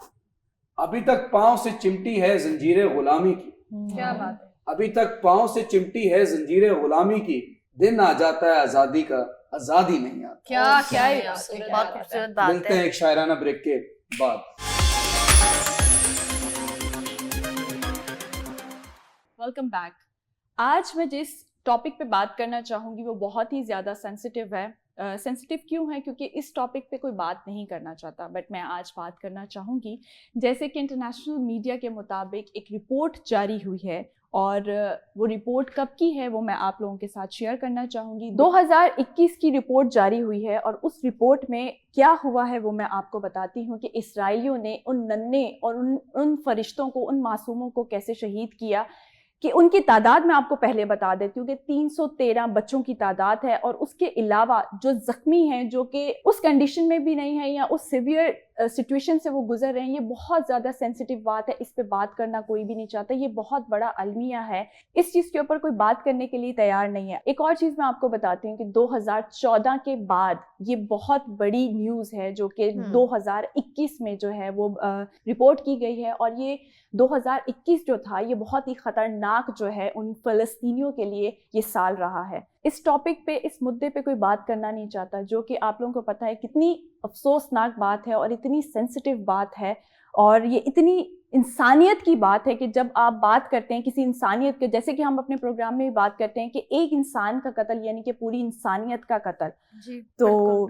अभी तक पांव से चिमटी है जंजीरें गुलामी की, क्या बात है। अभी तक पांव से चिमटी है जंजीरें गुलामी की, दिन आ जाता है आजादी का, आजादी नहीं आती। क्या क्या बहुत खूबसूरत बात मिलते हैं है। एक शायराना ब्रेक के बाद। Welcome back. आज मैं जिस टॉपिक पे बात करना चाहूँगी वो बहुत ही ज़्यादा सेंसिटिव है। सेंसिटिव क्यों है? क्योंकि इस टॉपिक पे कोई बात नहीं करना चाहता, बट मैं आज बात करना चाहूँगी। जैसे कि इंटरनेशनल मीडिया के मुताबिक एक रिपोर्ट जारी हुई है, और वो रिपोर्ट कब की है वो मैं आप लोगों के साथ शेयर करना चाहूँगी। 2021 की रिपोर्ट जारी हुई है, और उस रिपोर्ट में क्या हुआ है वो मैं आपको बताती हूँ कि इसराइलियों ने उन नन्हे और उन फरिश्तों को, उन मासूमों को कैसे शहीद किया, कि उनकी तादाद मैं आपको पहले बता देती हूँ कि 313 बच्चों की तादाद है, और उसके अलावा जो जख्मी हैं, जो कि उस कंडीशन में भी नहीं है या उस सिवियर सिचुएशन से वो गुजर रहे हैं। ये बहुत ज़्यादा सेंसिटिव बात है, इस पे बात करना कोई भी नहीं चाहता। ये बहुत बड़ा अलमिया है, इस चीज़ के ऊपर कोई बात करने के लिए तैयार नहीं है। एक और चीज़ मैं आपको बताती हूँ कि 2014 के बाद ये बहुत बड़ी न्यूज़ है जो कि 2021 में जो है वो रिपोर्ट की गई है, और ये 2021 जो था ये बहुत ही ख़तरनाक जो है उन फ़लस्तीनियों के लिए ये साल रहा है। इस टॉपिक पे, इस मुद्दे पे कोई बात करना नहीं चाहता, जो कि आप लोगों को पता है कितनी अफसोसनाक बात है और इतनी सेंसिटिव बात है, और ये इतनी इंसानियत की बात है कि जब आप बात करते हैं किसी इंसानियत के, जैसे कि हम अपने प्रोग्राम में भी बात करते हैं कि एक इंसान का कत्ल यानी कि पूरी इंसानियत का कत्ल। जी, तो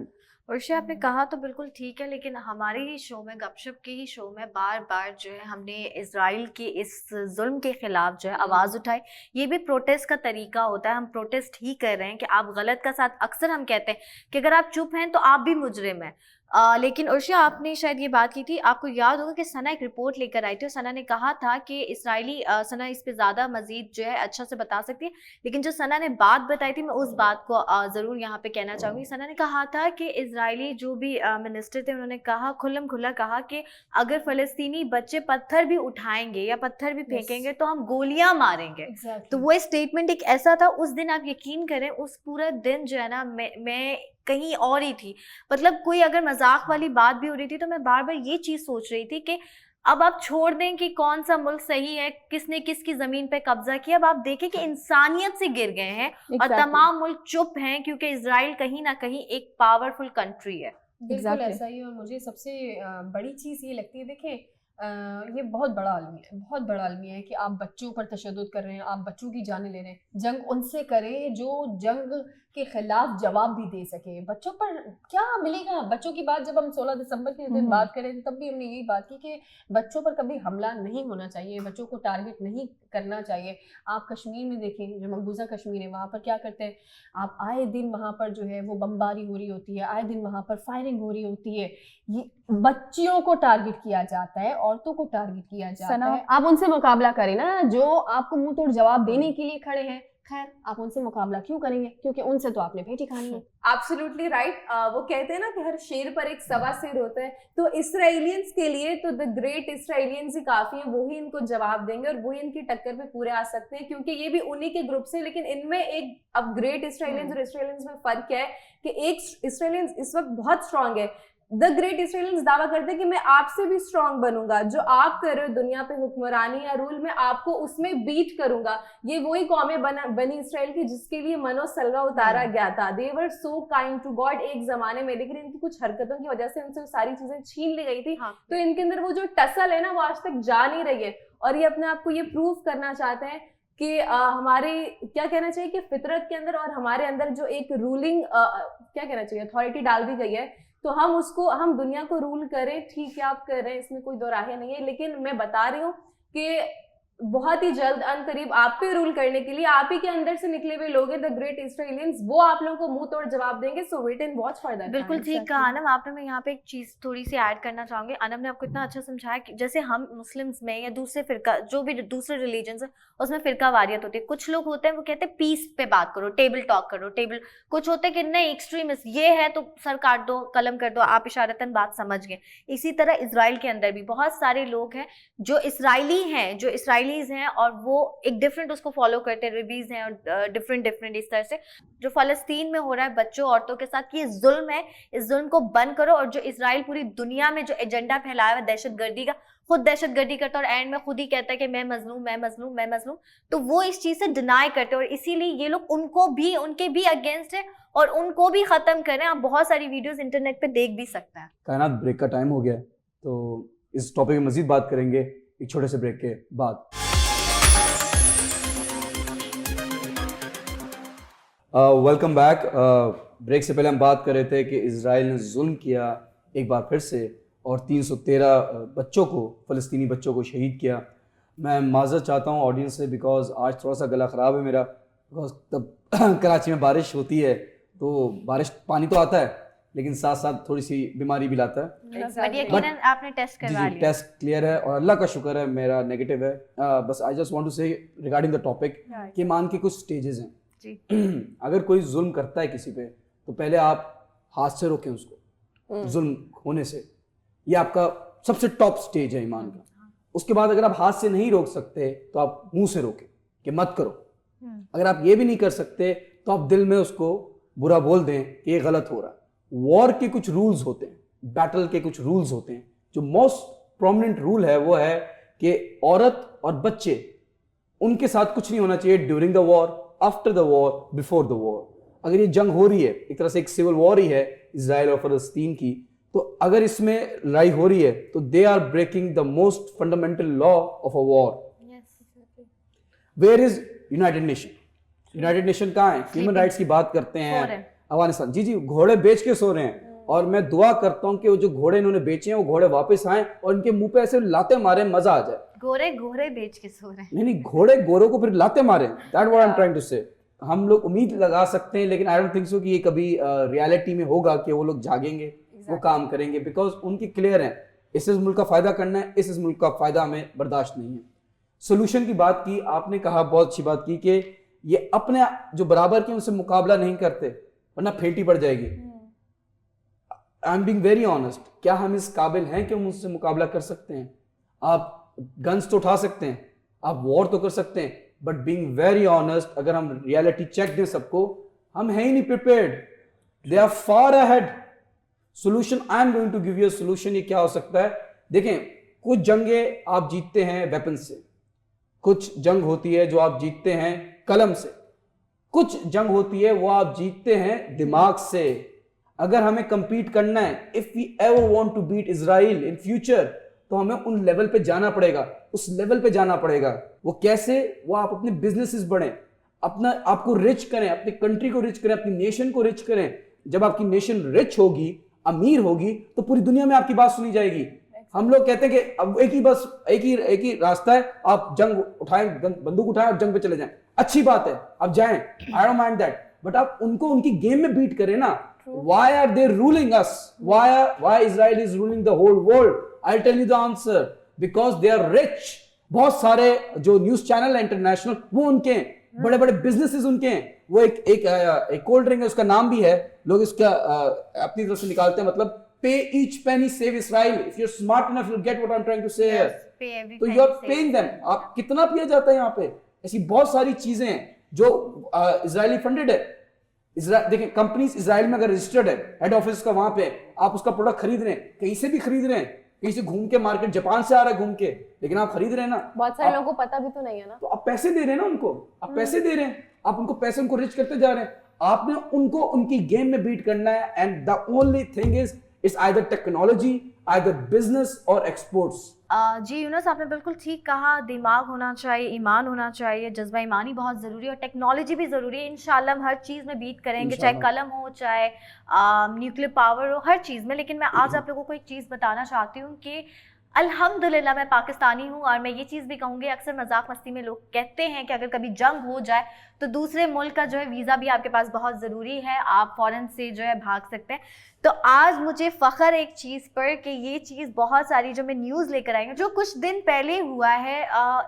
वर्षा आपने कहा तो बिल्कुल ठीक है, लेकिन हमारे ही शो में, गपशप के ही शो में बार बार जो है हमने इजराइल के इस जुल्म के खिलाफ जो है आवाज़ उठाई। ये भी प्रोटेस्ट का तरीका होता है, हम प्रोटेस्ट ही कर रहे हैं कि आप गलत का साथ, अक्सर हम कहते हैं कि अगर आप चुप हैं तो आप भी मुजरिम हैं। लेकिन अर्शिया, आपने शायद ये बात की थी, आपको याद होगा कि सना एक रिपोर्ट लेकर आई थी और सना ने कहा था कि इसराइली, सना इस पे ज़्यादा मजीद जो है अच्छा से बता सकती है, लेकिन जो सना ने बात बताई थी मैं उस बात को ज़रूर यहाँ पे कहना चाहूँगी। सना ने कहा था कि इजरायली जो भी मिनिस्टर थे उन्होंने कहा, खुल्लम खुल्ला कहा कि अगर फ़लस्तीनी बच्चे पत्थर भी उठाएंगे या पत्थर भी फेंकेंगे तो हम गोलियाँ मारेंगे। तो वो स्टेटमेंट एक ऐसा था, उस दिन आप यकीन करें उस पूरा दिन जो है ना मैं कहीं और ही थी। मतलब कोई अगर मजाक वाली बात भी हो रही थी तो मैं बार बार ये चीज सोच रही थी कि अब आप छोड़ दें कि कौन सा मुल्क सही है, किसने किसकी जमीन पे कब्जा किया। अब आप देखें कि इंसानियत से गिर गए हैं और तमाम मुल्क चुप हैं क्योंकि इजराइल कहीं ना कहीं एक पावरफुल कंट्री है। बिल्कुल ऐसा ही है। और मुझे सबसे बड़ी चीज़ ये लगती है, देखें ये बहुत बड़ा अलमिया है, बहुत बड़ा अलमिया है कि आप बच्चों पर तशद्दुद कर रहे हैं, आप बच्चों की जानें ले रहे हैं। जंग उनसे करें जो जंग के खिलाफ जवाब भी दे सके। बच्चों पर क्या मिलेगा? बच्चों की बात जब हम 16 दिसंबर के दिन बात करें तो तब भी हमने यही बात की कि बच्चों पर कभी हमला नहीं होना चाहिए, बच्चों को टारगेट नहीं करना चाहिए। आप कश्मीर में देखें, जो मकबूजा कश्मीर है, वहाँ पर क्या करते हैं, आप आए दिन वहाँ पर जो है वो बमबारी हो रही होती है, आए दिन वहाँ पर फायरिंग हो रही होती है। ये बच्चियों को टारगेट किया जाता है, औरतों को टारगेट किया जाता है। आप उनसे मुकाबला करें ना, जो आपको मुंह तोड़ जवाब देने के लिए खड़े हैं। खैर, आप उनसे मुकाबला क्यों करेंगे? क्योंकि उनसे तो आपने भेटी खानी है। Absolutely right. वो कहते हैं ना कि हर शेर पर एक सवा शेर होता है, तो इसराइलियंस के लिए तो द ग्रेट इसराइलियंस ही काफी हैं, वो ही इनको जवाब देंगे और वो ही इनकी टक्कर पे पूरे आ सकते हैं, क्योंकि ये भी उन्हीं के ग्रुप से। लेकिन इनमें एक, अब ग्रेट इसराइलियंस और इसराइलियंस में फर्क क्या है कि एक इसराइलियंस इस वक्त बहुत स्ट्रांग है। द ग्रेट इसराइलियंस दावा करते हैं कि मैं आपसे भी स्ट्रांग बनूंगा, जो आप कर रहे हो दुनिया पे हुक्मरानी या रूल, में आपको उसमें बीट करूंगा। ये वही कौम बनी इसराइल की जिसके लिए मनो सलवा उतारा गया था। दे वर सो काइंड टू गॉड एक जमाने में, लेकिन इनकी कुछ हरकतों की वजह से उनसे सारी चीजें छीन ली गई थी। तो इनके अंदर वो जो टसल है ना, वो आज तक जा नहीं रही है, और ये अपने आप को ये प्रूव करना चाहते हैं कि हमारे, क्या कहना चाहिए कि फितरत के अंदर और हमारे अंदर जो एक रूलिंग, क्या कहना चाहिए, अथॉरिटी डाल दी गई है, तो हम उसको, हम दुनिया को रूल करें। ठीक है, आप कर रहे हैं, इसमें कोई दो राहें नहीं है, लेकिन मैं बता रही हूँ कि बहुत ही जल्द अनकरीब आप पे रूल करने के लिए आप ही के अंदर से निकले हुए लोग हैं, द ग्रेट इस्राएलियंस, वो आप लोगों को मुंह तोड़ जवाब देंगे। So wait and watch for that. बिल्कुल ठीक कहा अनम आपने। मैं यहाँ पे एक चीज थोड़ी सी ऐड करना चाहूंगी। अनम ने आपको इतना अच्छा समझाया कि जैसे हम मुस्लिम्स में या दूसरे फिरका जो भी दूसरे रिलीजन है उसमें फिरका वारियत होती है। कुछ लोग होते हैं वो कहते हैं पीस पे बात करो, टेबल टॉक करो, टेबल। कुछ होते हैं कि नहीं एक्सट्रीमिस्ट ये है तो सर काट दो, कलम कर दो, आप इशारतन बात समझ गए। इसी तरह इजराइल के अंदर भी बहुत सारे लोग हैं जो इसराइली हैं, जो इसराइलीज हैं और वो एक डिफरेंट उसको फॉलो करते हैं, रिबीज हैं और डिफरेंट इस तरह से। जो फलस्तीन में हो रहा है बच्चों औरतों के साथ, ये जुल्म है, इस जुल्म को बंद करो। और जो इसराइल पूरी दुनिया में जो एजेंडा फैलाया हुआ दहशतगर्दी का, खुद दहशतगर्दी करता है और एंड में खुद ही कहता है कि मैं मजलूम, मैं मजलूम, मैं मजलूम, तो वो इस चीज से डिनाई करते हैं। और इसीलिए ये लोग उनके भी अगेंस्ट है और उनको भी खत्म करें। आप बहुत सारी वीडियोस इंटरनेट पे देख भी सकते हैं। कायनात, ब्रेक का टाइम हो गया है, तो इस टॉपिक में मजीद बात करेंगे एक छोटे से ब्रेक के बाद। Welcome back. ब्रेक से पहले हम बात कर रहे थे कि इजराइल ने जुल्म किया एक बार फिर से और 313 बच्चों को, फ़लस्तीनी बच्चों को शहीद किया। मैं माज़रत चाहता हूँ ऑडियंस से, बिकॉज आज थोड़ा सा गला ख़राब है मेरा, बिकॉज तब कराची में बारिश होती है तो बारिश पानी तो आता है लेकिन साथ साथ थोड़ी सी बीमारी भी लाता है। बट यकीनन आपने टेस्ट करवा लिया। टेस्ट क्लियर है और अल्लाह का शुक्र है मेरा नेगेटिव है। बस आई जस्ट वांट टू से रिगार्डिंग द टॉपिक कि मान के कुछ स्टेजेस हैं जी। अगर कोई जुल्म करता है किसी पे तो पहले आप हाथ से रोकें उसको जुल्म होने से, ये आपका सबसे टॉप स्टेज है ईमान का। उसके बाद अगर आप हाथ से नहीं रोक सकते तो आप मुंह से रोकें कि मत करो। अगर आप ये भी नहीं कर सकते तो आप दिल में उसको बुरा बोल दें कि ये गलत हो रहा है। वॉर के कुछ रूल्स होते हैं, बैटल के कुछ रूल्स होते हैं। जो मोस्ट प्रोमिनेंट रूल है वो है कि औरत और बच्चे, उनके साथ कुछ नहीं होना चाहिए during the war, after the war, before the war. अगर ये जंग हो रही है, एक तरह से एक सिविल वॉर ही है इजराइल और फलस्तीन की, तो अगर इसमें लड़ाई हो रही है तो they are breaking the most fundamental law of a war. Where is united nation? United nation कहाँ है? ह्यूमन राइट्स की बात करते हैं अफगानिस्तान। जी घोड़े बेच के सो रहे हैं और मैं दुआ करता हूँ कि वो जो घोड़े इन्होंने बेचे हैं वो घोड़े वापस आए और इनके मुंह पे ऐसे लाते मारे, मजा आ जाए। घोड़े बेच के सो रहे हैं? नहीं, घोड़े गोरों को फिर लाते मारे। That what I am trying to say. हम लोग उम्मीद लगा सकते हैं लेकिन आई डोंट थिंक सो कि ये कभी रियलिटी में होगा कि वो लोग जागेंगे, वो काम करेंगे, बिकॉज उनकी क्लियर है इस मुल्क का फायदा करना है, इस मुल्क का फायदा हमें बर्दाश्त नहीं है। सोल्यूशन की बात की आपने, कहा बहुत अच्छी बात की कि ये अपने जो बराबर के उनसे मुकाबला नहीं करते वरना फेंटी पड़ जाएगी। I am being very honest, क्या हम इस काबिल हैं कि हम उनसे मुकाबला कर सकते हैं? आप गन्स तो उठा सकते हैं, आप वॉर तो कर सकते हैं, बट बीइंग वेरी ऑनेस्ट अगर हम रियलिटी चेक दें सबको, हम हैं ही नहीं prepared. They are far ahead. Solution, I am going to give you a solution. ये क्या हो सकता है? देखें, कुछ जंगे आप जीतते हैं वेपन से, कुछ जंग होती है जो आप जीतते हैं कलम से, कुछ जंग होती है वो आप जीतते हैं दिमाग से। अगर हमें कंपीट करना है, if we ever want to beat Israel in future, तो हमें उन लेवल पे जाना पड़ेगा, उस लेवल पे जाना पड़ेगा। वो कैसे? वो आप अपने बिजनेसेस बढ़ें, अपना आपको रिच करें, अपनी कंट्री को रिच करें, अपनी नेशन को रिच करें। जब आपकी नेशन रिच होगी, अमीर होगी, तो पूरी दुनिया में आपकी बात सुनी जाएगी। हम लोग कहते हैं कि अब एक ही रास्ता है, आप जंग उठाएं, बंदूक उठाएं और जंग पे चले जाएं। अच्छी बात है, आप जाएं, I don't mind that, but आप उनको उनकी गेम में बीट करें ना। Why are they ruling us? Why Israel is ruling the whole world? I'll tell you the answer. Because they are rich. बहुत सारे जो न्यूज चैनल है इंटरनेशनल, वो उनके हैं, बड़े बड़े बिजनेसेस उनके हैं। वो एक कोल्ड ड्रिंक है, उसका नाम भी है, लोग इसका अपनी तरफ से निकालते हैं, मतलब pay each penny, save Israel. If you're smart enough, you'll get what I'm trying to say here. तो you're paying them. आप कितना पिया जाता है यहाँ पे? ऐसी बहुत सारी चीजें हैं जो इजरायली फंडेड है। देखिए, कंपनीज इजराइल में अगर रजिस्टर्ड है, हेड ऑफिस का वहां पे, आप उसका प्रोडक्ट खरीद रहे हैं, कहीं से भी खरीद रहे हैं, कहीं से घूम के, मार्केट जापान से आ रहा है घूम के, लेकिन आप खरीद रहे हैं ना। बहुत सारे लोगों को पता भी तो नहीं है ना। तो आप पैसे दे रहे हैं ना उनको, आप पैसे दे रहे हैं, आप उनको पैसे, उनको रिच करते जा रहे हैं। आपने उनको उनकी गेम में बीट करना है। And the only thing is it's either technology, either business और एक्सपोर्ट्स। जी यूनुस, आपने बिल्कुल ठीक कहा। दिमाग होना चाहिए, ईमान होना चाहिए, जज्बा ईमानी बहुत ज़रूरी है और टेक्नोलॉजी भी ज़रूरी है। इंशाल्लाह हम हर चीज़ में बीट करेंगे, चाहे कलम हो, चाहे न्यूक्लियर पावर हो, हर चीज़ में। लेकिन मैं आज आप लोगों को एक चीज़ बताना चाहती हूँ कि अल्हम्दुलिल्लाह मैं पाकिस्तानी हूँ और मैं ये चीज़ भी कहूँगी, अक्सर मजाक मस्ती में लोग कहते हैं कि अगर कभी जंग हो जाए तो दूसरे मुल्क का जो है वीज़ा भी आपके पास बहुत ज़रूरी है, आप फ़ौरन से जो है भाग सकते हैं। तो आज मुझे फ़ख्र एक चीज़ पर कि ये चीज़ बहुत सारी जो मैं न्यूज़ लेकर आई हूँ जो कुछ दिन पहले हुआ है,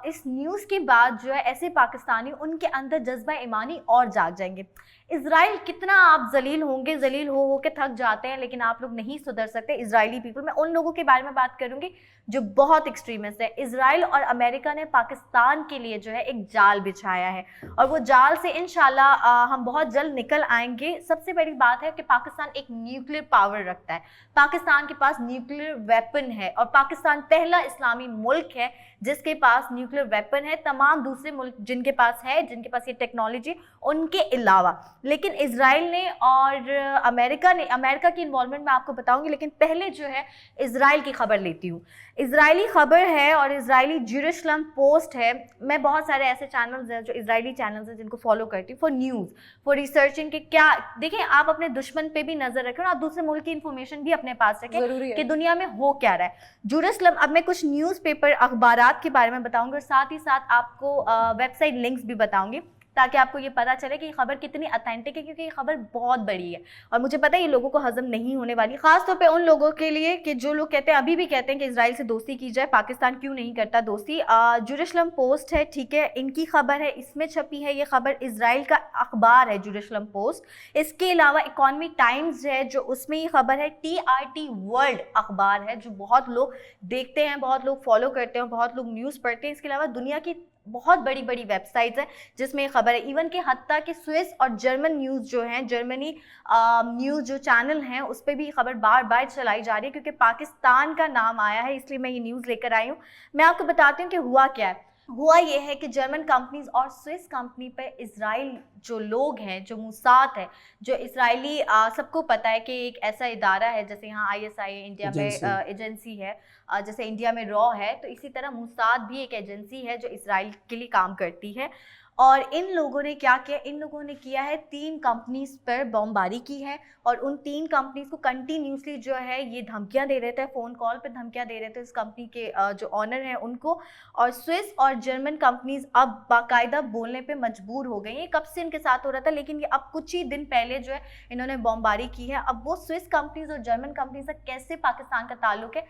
इस न्यूज़ के बाद जो है ऐसे पाकिस्तानी उनके अंदर जज्बा ईमानी और जाग जाएंगे। इज़राइल कितना आप जलील होंगे, जलील हो के थक जाते हैं, लेकिन आप लोग नहीं सुधर सकते। इजरायली पीपल, मैं उन लोगों के बारे में बात करूंगी जो बहुत एक्सट्रीमिस्ट है। इजराइल और अमेरिका ने पाकिस्तान के लिए जो है एक जाल बिछाया है और वो जाल से इंशाल्लाह हम बहुत जल्द निकल आएंगे। सबसे बड़ी बात है कि पाकिस्तान एक न्यूक्लियर पावर रखता है, पाकिस्तान के पास न्यूक्लियर वेपन है और पाकिस्तान पहला इस्लामी मुल्क है जिसके पास न्यूक्लियर वेपन है। तमाम दूसरे मुल्क जिनके पास है, जिनके पास ये टेक्नोलॉजी, उनके अलावा। लेकिन इजराइल ने और अमेरिका की इन्वॉल्वमेंट मैं आपको बताऊंगी, लेकिन पहले जो है इजराइल की खबर लेती हूँ। इजरायली खबर है और इजरायली जेरूशलम पोस्ट है। मैं बहुत सारे ऐसे चैनल्स हैं जो इजरायली चैनल्स हैं जिनको फॉलो करती हूँ फॉर न्यूज़, फॉर रिसर्चिंग कि क्या देखें। आप अपने दुश्मन पे भी नजर रखें और आप दूसरे मुल्क की इन्फॉर्मेशन भी अपने पास रखें कि दुनिया में हो क्या रहा है। जेरूशलम, अब मैं कुछ न्यूज़पेपर अखबारात के बारे में बताऊंगी और साथ ही साथ आपको वेबसाइट लिंक्स भी बताऊंगी ताकि आपको ये पता चले कि ये खबर कितनी ऑथेंटिक है, क्योंकि ये खबर बहुत बड़ी है और मुझे पता है ये लोगों को हजम नहीं होने वाली, खास तौर पे उन लोगों के लिए कि जो लोग कहते हैं, अभी भी कहते हैं कि इजराइल से दोस्ती की जाए, पाकिस्तान क्यों नहीं करता दोस्ती। जेरूशलम पोस्ट है, ठीक है, इनकी खबर है, इसमें छपी है ये खबर, इजराइल का अखबार है जेरूशलम पोस्ट। इसके अलावा इकॉनमी टाइम्स है जो उसमें ये खबर है। TRT वर्ल्ड अखबार है जो बहुत लोग देखते हैं, बहुत लोग फॉलो करते हैं, बहुत लोग न्यूज़ पढ़ते हैं। इसके अलावा दुनिया की बहुत बड़ी बड़ी वेबसाइट्स हैं जिसमें खबर है, इवन के हत्ता कि स्विस और जर्मन न्यूज़ जो हैं, जर्मनी न्यूज़ जो चैनल हैं, उस पर भी खबर बार बार चलाई जा रही है क्योंकि पाकिस्तान का नाम आया है, इसलिए मैं ये न्यूज़ लेकर आई हूँ। मैं आपको बताती हूँ कि हुआ क्या है। हुआ ये है कि जर्मन कंपनीज और स्विस कंपनी पे इजराइल जो लोग हैं, जो मुसाद है, जो इसराइली, सबको पता है कि एक ऐसा इदारा है जैसे यहाँ ISI इंडिया में एजेंसी है, जैसे इंडिया में रॉ है, तो इसी तरह मुसाद भी एक एजेंसी है जो इसराइल के लिए काम करती है। और इन लोगों ने क्या किया, इन लोगों ने किया है 3 कंपनीज पर बमबारी की है और उन 3 कंपनीज को कंटिन्यूसली जो है ये धमकियां दे रहे थे, फ़ोन कॉल पे धमकियां दे रहे थे इस कंपनी के जो ऑनर हैं उनको। और स्विस और जर्मन कंपनीज अब बाकायदा बोलने पे मजबूर हो गई हैं। कब से इनके साथ हो रहा था, लेकिन ये अब कुछ ही दिन पहले जो है इन्होंने बमबारी की है। अब वो स्विस कंपनीज और जर्मन कंपनीज से कैसे पाकिस्तान का ताल्लुक है,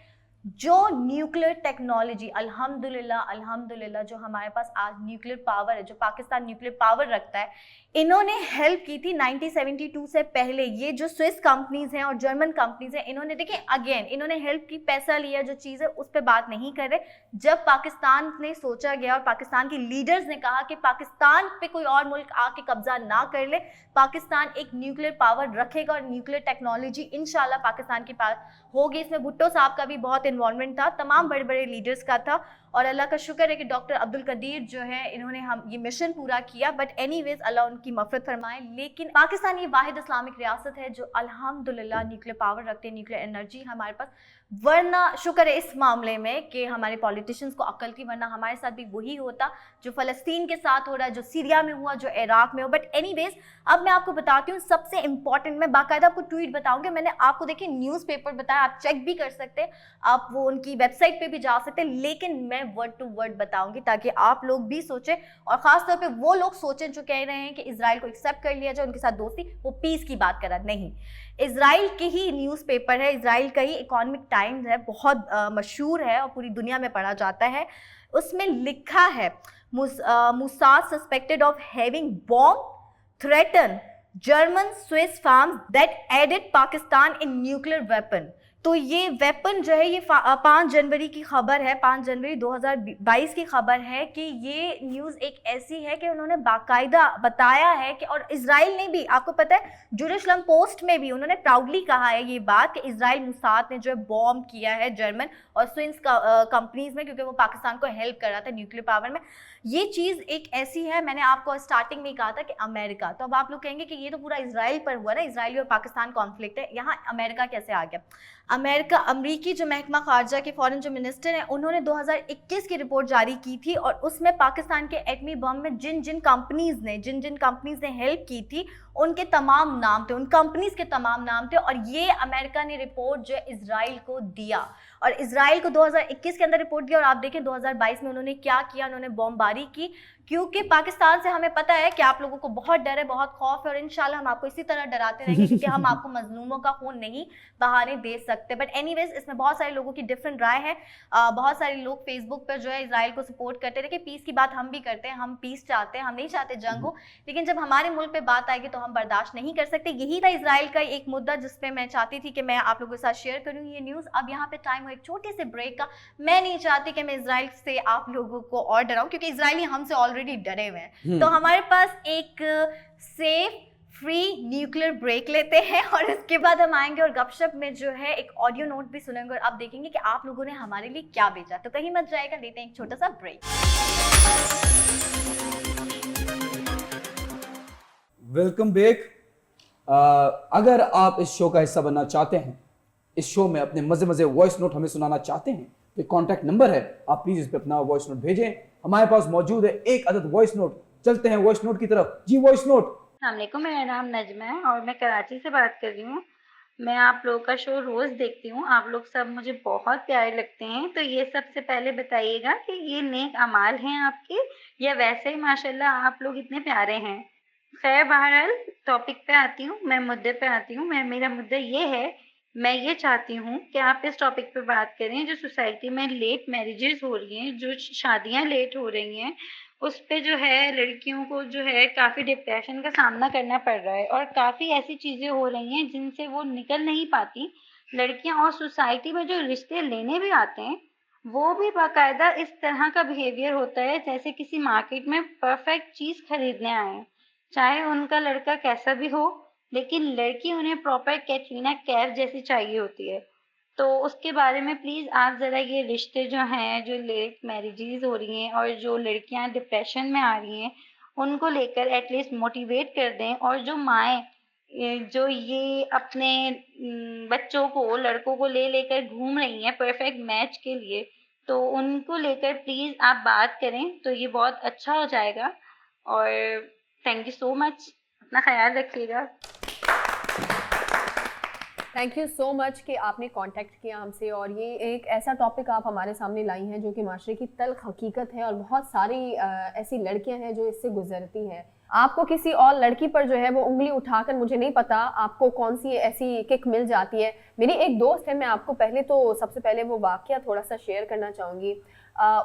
जो न्यूक्लियर टेक्नोलॉजी, अल्हम्दुलिल्लाह जो हमारे पास आज न्यूक्लियर पावर है, जो पाकिस्तान न्यूक्लियर पावर रखता है, इन्होंने हेल्प की थी 1972 से पहले। ये जो स्विस कंपनीज हैं और जर्मन कंपनीज हैं, इन्होंने देखिए अगेन इन्होंने हेल्प की, पैसा लिया, जो चीज़ है उस पर बात नहीं कर रहे। जब पाकिस्तान ने सोचा गया और पाकिस्तान के लीडर्स ने कहा कि पाकिस्तान पे कोई और मुल्क आके कब्जा ना कर ले, पाकिस्तान एक न्यूक्लियर पावर रखेगा और न्यूक्लियर टेक्नोलॉजी इंशाल्लाह पाकिस्तान के पास होगी। इसमें भुट्टो साहब का भी बहुत इन्वॉल्वमेंट था, तमाम बड़े बड़े लीडर्स का था और अल्लाह का शुक्र है कि डॉक्टर अब्दुल कदीर जो है इन्होंने हम ये मिशन पूरा किया। बट एनीवेज अल्लाह उनकी मफ़रत फरमाए। लेकिन पाकिस्तान ये वाहिद इस्लामिक रियासत है जो अल्हम्दुलिल्लाह न्यूक्लियर पावर रखते हैं, न्यूक्लियर एनर्जी हमारे पास, वरना शुक्र है इस मामले में कि हमारे पॉलिटिशियंस को अक्ल थी, वरना हमारे साथ भी वही होता जो फ़लस्तीन के साथ हो रहा है, जो सीरिया में हुआ, जो इराक में हो। बट एनीवेज अब मैं आपको बताती हूँ सबसे इंपॉर्टेंट, मैं बाकायदा आपको ट्वीट बताऊंगी, मैंने आपको देखिए न्यूज़पेपर बताया, आप चेक भी कर सकते हैं, आप वो उनकी वेबसाइट पे भी जा सकते हैं, लेकिन मैं वर्ड टू वर्ड बताऊंगी ताकि आप लोग भी सोचें और ख़ास तौर पे वो लोग सोचें जो कह रहे हैं कि इजराइल को एक्सेप्ट कर लिया जाए, उनके साथ दोस्ती, वो पीस की बात कर रहा नहीं। इजराइल के ही न्यूज़पेपर है, इजराइल का ही इकोनॉमिक टाइम्स है, बहुत मशहूर है और पूरी दुनिया में पढ़ा जाता है। उसमें लिखा है Mossad suspected of having bomb threaten German Swiss firms that aided Pakistan in nuclear weapon. तो ये वेपन जो है ये 5 जनवरी की खबर है, 5 जनवरी 2022 की खबर है कि ये न्यूज़ एक ऐसी है कि उन्होंने बाकायदा बताया है कि, और इजराइल ने भी, आपको पता है जेरूशलम पोस्ट में भी उन्होंने प्राउडली कहा है ये बात कि इजराइल मुसाद ने जो है बॉम्ब किया है जर्मन और स्विस कंपनीज में, क्योंकि वो पाकिस्तान को हेल्प कर रहा था न्यूक्लियर पावर में। ये चीज़ एक ऐसी है, मैंने आपको स्टार्टिंग में कहा था कि अमेरिका, तो अब आप लोग कहेंगे कि ये तो पूरा इजराइल पर हुआ ना, इजराइल और पाकिस्तान कॉन्फ्लिक्ट है, यहाँ अमेरिका कैसे आ गया। अमेरिकी जो महकमा खारजा के फॉरेन जो मिनिस्टर हैं, उन्होंने 2021 की रिपोर्ट जारी की थी और उसमें पाकिस्तान के एटमी बम में जिन जिन कंपनीज ने हेल्प की थी उनके तमाम नाम थे, उन कंपनीज के तमाम नाम थे और ये अमेरिका ने रिपोर्ट जो है इजराइल को दिया और इजराइल को 2021 के अंदर रिपोर्ट किया, और आप देखें 2022 में उन्होंने क्या किया, उन्होंने बमबारी की, क्योंकि पाकिस्तान से हमें पता है कि आप लोगों को बहुत डर है, बहुत खौफ है, और इंशाल्लाह हम आपको इसी तरह डराते रहेंगे क्योंकि हम आपको मजलूमों का खून नहीं बहाने दे सकते। बट एनीवेज, इसमें बहुत सारे लोगों की डिफरेंट राय है। बहुत सारे लोग फेसबुक पर जो है इजराइल को सपोर्ट करते रहे कि पीस की बात हम भी करते हैं, हम पीस चाहते हैं, हम नहीं चाहते जंग हो, लेकिन जब हमारे मुल्क पे बात आएगी तो हम बर्दाश्त नहीं कर सकते। यही था इजराइल का एक मुद्दा जिसपे मैं चाहती थी कि मैं आप लोगों के साथ शेयर करूँ ये न्यूज़। अब यहाँ पे टाइम हो एक छोटे से ब्रेक का। मैं नहीं चाहती कि मैं इजराइल से आप लोगों को और डराऊं, क्योंकि इजरायली हमसे ऑलरेडी डरे हुए हैं। तो हमारे पास एक सेफ फ्री न्यूक्लियर ब्रेक लेते हैं, और इसके बाद हम आएंगे और गपशप में जो है एक ऑडियो नोट भी सुनेंगे, और आप देखेंगे कि आप लोगों ने हमारे लिए क्या भेजा। तो कहीं मत जाएगा, लेते हैं एक छोटा सा ब्रेक। Welcome back. अगर आप इस शो का हिस्सा बनना चाहते हैं, इस शो में अपने मजे मजे वॉइस नोट हमें सुनाना चाहते हैं, तो कॉन्टैक्ट नंबर है, आप प्लीज इस पे अपना वॉइस नोट भेजें। हमारे पास मौजूद है एक अदद वॉइस नोट। चलते हैं वॉइस नोट की तरफ। जी वॉइस नोट। अस्सलाम वालेकुम, मेरा नाम नजमा है और मैं कराची से बात कर रही हूँ। मैं आप लोगों का शो रोज़ देखती हूँ, आप लोग सब मुझे बहुत प्यारे लगते हैं। तो ये सबसे पहले बताइएगा कि ये नेक अमाल हैं आपके, या वैसे ही माशाल्लाह आप लोग इतने प्यारे हैं। खैर, बहरहाल टॉपिक पे आती हूँ, मैं मुद्दे पे आती हूँ। मेरा मुद्दा ये है, मैं ये चाहती हूँ कि आप इस टॉपिक पे बात करें जो सोसाइटी में लेट मैरिजेस हो रही हैं, जो शादियाँ लेट हो रही हैं, उस पे जो है लड़कियों को जो है काफ़ी डिप्रेशन का सामना करना पड़ रहा है, और काफ़ी ऐसी चीज़ें हो रही हैं जिनसे वो निकल नहीं पाती लड़कियां। और सोसाइटी में जो रिश्ते लेने भी आते हैं वो भी बाकायदा इस तरह का बिहेवियर होता है जैसे किसी मार्केट में परफेक्ट चीज़ खरीदने आए हैं। चाहे उनका लड़का कैसा भी हो, लेकिन लड़की उन्हें प्रॉपर कैटरीना कैफ जैसी चाहिए होती है। तो उसके बारे में प्लीज़ आप ज़रा ये रिश्ते जो हैं, जो लेट मैरिजेस हो रही हैं और जो लड़कियां डिप्रेशन में आ रही हैं, उनको लेकर एटलीस्ट मोटिवेट कर दें। और जो माएँ जो ये अपने बच्चों को, लड़कों को ले लेकर घूम रही हैं परफेक्ट मैच के लिए, तो उनको लेकर प्लीज़ आप बात करें तो ये बहुत अच्छा हो जाएगा। और थैंक यू सो मच, अपना ख्याल रखिएगा। थैंक यू सो मच कि आपने कांटेक्ट किया हमसे, और ये एक ऐसा टॉपिक आप हमारे सामने लाई हैं जो कि माशरे की तल्ख हकीकत है, और बहुत सारी ऐसी लड़कियां हैं जो इससे गुजरती हैं। आपको किसी और लड़की पर जो है वो उंगली उठाकर, मुझे नहीं पता आपको कौन सी ऐसी किक मिल जाती है। मेरी एक दोस्त है, मैं आपको पहले तो सबसे पहले वो वाकया थोड़ा सा शेयर करना चाहूँगी।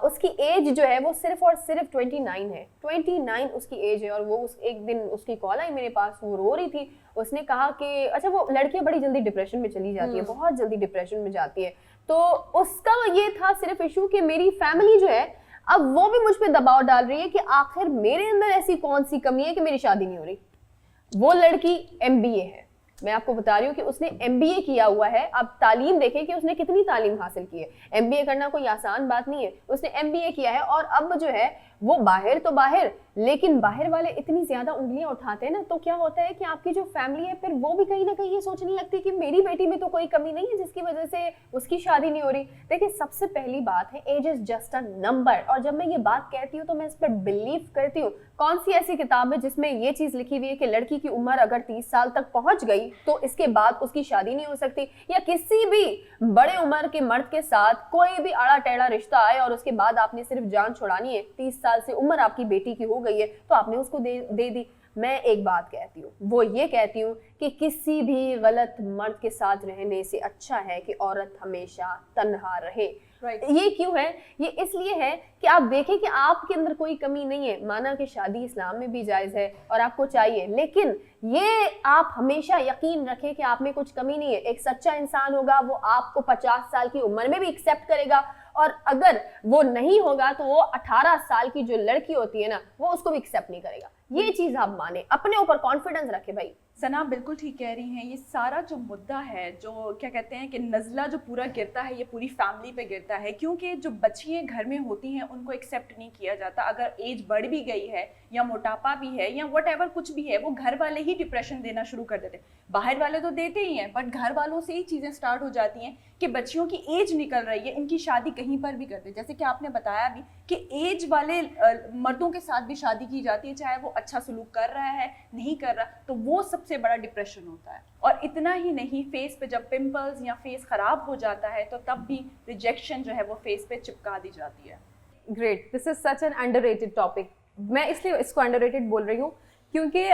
उसकी एज जो है वो सिर्फ और सिर्फ 29 है। 29 उसकी एज है, और वो एक दिन उसकी कॉल आई मेरे पास, वो रो रही थी। उसने कहा कि अच्छा, वो लड़कियां बड़ी जल्दी डिप्रेशन में चली जाती है, बहुत जल्दी डिप्रेशन में जाती है। तो उसका ये था सिर्फ इशू कि मेरी फैमिली जो है अब वो भी मुझ पे दबाव डाल रही है कि आखिर मेरे अंदर ऐसी कौन सी कमी है कि मेरी शादी नहीं हो रही। वो लड़की MBA है, मैं आपको बता रही हूँ कि उसने MBA किया हुआ है। अब तालीम देखें कि उसने कितनी तालीम हासिल की है। MBA करना कोई आसान बात नहीं है, उसने MBA किया है, और अब जो है वो बाहर तो बाहर, लेकिन बाहर वाले इतनी ज्यादा उंगलियां उठाते हैं ना, तो क्या होता है कि आपकी जो फैमिली है फिर वो भी कहीं ना कहीं ये सोचने लगती है कि मेरी बेटी में तो कोई कमी नहीं है जिसकी वजह से उसकी शादी नहीं हो रही। देखिए, सबसे पहली बात है, age is just a number. और जब मैं ये बात कहती हूँ तो मैं इस पर बिलीव करती हूँ। कौन सी ऐसी किताब है जिसमें ये चीज लिखी हुई है कि लड़की की उम्र अगर 30 साल तक पहुंच गई तो इसके बाद उसकी शादी नहीं हो सकती, या किसी भी बड़े उम्र के मर्द के साथ कोई भी आड़ा टेढ़ा रिश्ता आए और उसके बाद आपने सिर्फ जान छुड़ानी है, 30 साल से उम्र आपकी बेटी की हो गई है तो आपने उसको दे दी। मैं एक बात कहती हूँ, वो ये कहती हूँ कि किसी भी गलत मर्द के साथ रहने से अच्छा है कि औरत हमेशा तन्हा रहे। ये क्यों है? ये इसलिए है कि आप देखें कि आपके अंदर कोई कमी नहीं है। माना कि शादी इस्लाम में भी जायज़ है और आपको चाहिए, लेकिन ये आप हमेशा यकीन रखें कि आप में कुछ कमी नहीं है। एक सच्चा इंसान होगा, वो आपको 50 साल की उम्र में भी एक्सेप्ट करेगा, और अगर वो नहीं होगा तो वो 18 साल की जो लड़की होती है ना, वो उसको भी एक्सेप्ट नहीं करेगा। ये चीज आप माने, अपने ऊपर कॉन्फिडेंस रखे भाई। सना बिल्कुल ठीक कह रही हैं। ये सारा जो मुद्दा है, जो क्या कहते हैं कि नज़ला जो पूरा गिरता है, ये पूरी फैमिली पे गिरता है, क्योंकि जो बच्चियाँ घर में होती हैं उनको एक्सेप्ट नहीं किया जाता। अगर एज बढ़ भी गई है या मोटापा भी है या व्हाटएवर कुछ भी है, वो घर वाले ही डिप्रेशन देना शुरू कर देते हैं। बाहर वाले तो देते ही हैं, बट घर वालों से ही चीज़ें स्टार्ट हो जाती हैं कि बच्चियों की एज निकल रही है, इनकी शादी कहीं पर भी करते हैं। जैसे कि आपने बताया भी कि एज वाले मर्दों के साथ भी शादी की जाती है, चाहे वो अच्छा सलूक कर रहा है नहीं कर रहा, तो वो सब सबसे बड़ा डिप्रेशन होता है। और इतना ही नहीं, फेस पे जब पिंपल्स या फेस खराब हो जाता है तो तब भी रिजेक्शन जो है वो फेस पे चिपका दी जाती है। Great, this is such an underrated topic. मैं इसलिए इसको अंडररेटेड बोल रही हूँ क्योंकि